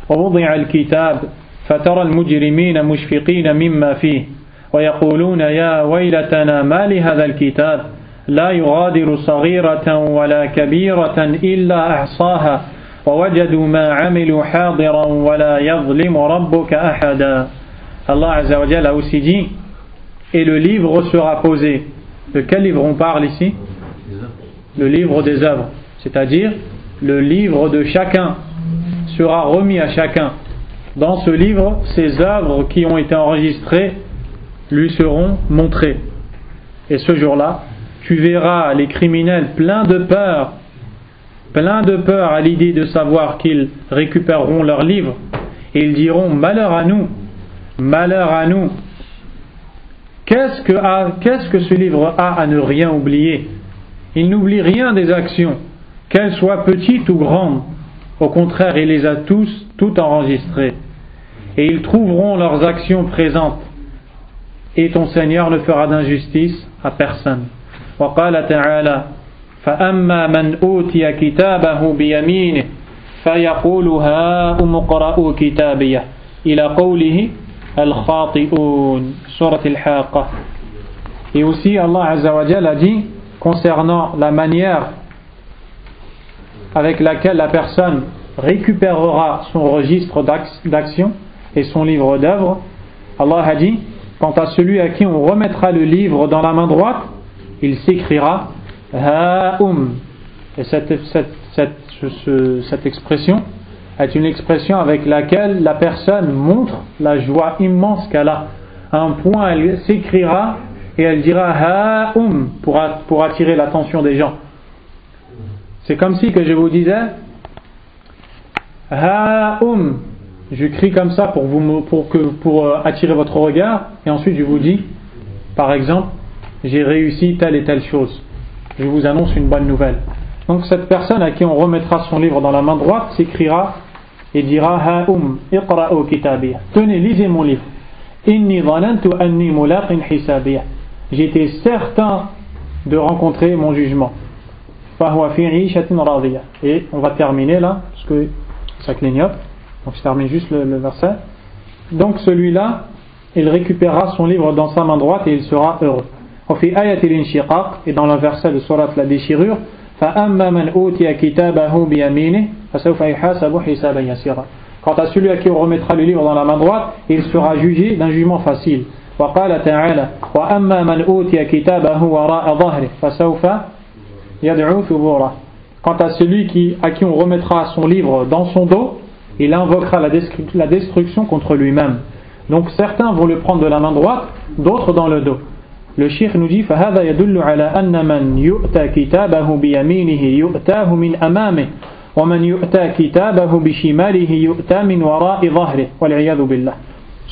ووضع الكتاب فترى المجرمين مشفقين مما فيه ويقولون يا ويلتنا ما لهذا الكتاب لا يغادر صغيرة ولا كبيرة إلا أحصاها ووجدوا ما عملوا حاضرا ولا يظلم ربك أحدا. Allah Azza wa Jalla a aussi dit, et le livre sera posé. De quel livre on parle ici? Le livre des œuvres, c'est-à-dire le livre de chacun sera remis à chacun. Dans ce livre, ces œuvres qui ont été enregistrées lui seront montrées. Et ce jour-là, tu verras les criminels pleins de peur à l'idée de savoir qu'ils récupéreront leur livre, et ils diront, malheur à nous, malheur à nous. Qu'est-ce que ce livre a à ne rien oublier? Il n'oublie rien des actions, qu'elles soient petites ou grandes. Au contraire, il les a toutes enregistrées. Et ils trouveront leurs actions présentes. Et ton Seigneur ne fera d'injustice à personne. وقال تعالى فأما من أوتي كتابه بيمينه فيقول هاؤم اقرءوا كتابيه إلى قوله الخاطئون سورة الحاقة. Et aussi Allah Azza wa Jalla a dit concernant la manière avec laquelle la personne récupérera son registre d'action et son livre d'œuvre, Allah a dit, quant à celui à qui on remettra le livre dans la main droite, il s'écrira Ha'um. Et cette expression est une expression avec laquelle la personne montre la joie immense qu'elle a. À un point, elle s'écrira et elle dira Ha'um pour attirer l'attention des gens. C'est comme si que je vous disais Ha'um. Je crie comme ça pour attirer votre regard, et ensuite je vous dis, par exemple, j'ai réussi telle et telle chose. Je vous annonce une bonne nouvelle. Donc cette personne à qui on remettra son livre dans la main droite s'écrira et dira Ha'um, iqra'u kitabiyah. Tenez, lisez mon livre. Inni dhanantu anni mulaqin hisabiyah. J'étais certain de rencontrer mon jugement. Fahuwa fi 'ishatin radiyah. Et on va terminer là, parce que ça clignote. Donc je termine juste le verset. Donc celui-là, il récupérera son livre dans sa main droite et il sera heureux. Et dans le verset de Surat la déchirure, quant à celui à qui on remettra le livre dans la main droite, il sera jugé d'un jugement facile. Quant à celui à qui on remettra son livre dans son dos, il invoquera la destruction contre lui-même. Donc certains vont le prendre de la main droite, d'autres dans le dos. Le cheikh nous dit فهذا يدل على أن من يؤتى كتابه بيمينه يؤتاه من أمامه ومن يؤتى كتابه بشماله يؤتى من وراء ظهره والعياذ بالله.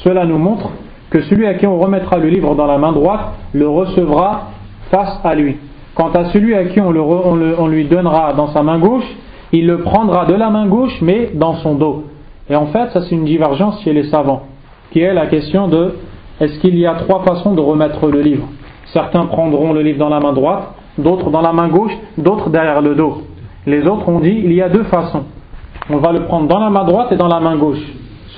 Cela nous montre que celui à qui on remettra le livre dans la main droite le recevra face à lui. Quant à celui à qui on lui donnera dans sa main gauche, il le prendra de la main gauche mais dans son dos. Et en fait ça c'est une divergence chez les savants, qui est la question de est-ce qu'il y a trois façons de remettre le livre. Certains prendront le livre dans la main droite, d'autres dans la main gauche, d'autres derrière le dos. Les autres ont dit il y a deux façons. On va le prendre dans la main droite et dans la main gauche.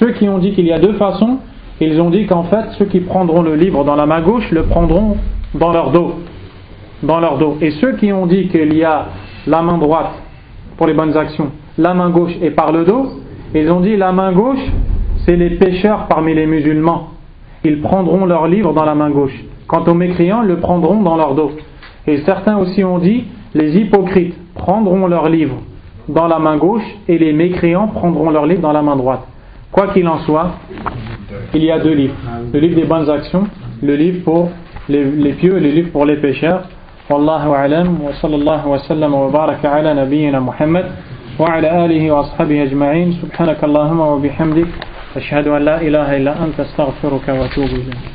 Ceux qui ont dit qu'il y a deux façons, ils ont dit qu'en fait ceux qui prendront le livre dans la main gauche le prendront dans leur dos. dans leur dos. Et ceux qui ont dit qu'il y a la main droite pour les bonnes actions, la main gauche et par le dos, ils ont dit la main gauche, c'est les pécheurs parmi les musulmans. Ils prendront leur livre dans la main gauche. Quant aux mécréants, le prendront dans leur dos. Et certains aussi ont dit, les hypocrites prendront leur livre dans la main gauche et les mécréants prendront leur livre dans la main droite. Quoi qu'il en soit, il y a deux livres. Le livre des bonnes actions, le livre pour les pieux et le livre pour les pécheurs. Wallahu a'lam wa sallallahu wa sallam wa baraka ala nabiyyina Muhammad wa ala alihi wa ashabihi ajma'in. Subhanakallahumma wa bihamdik. Ashhadu an la ilaha illa anta astaghfiruka wa atubu ilayk.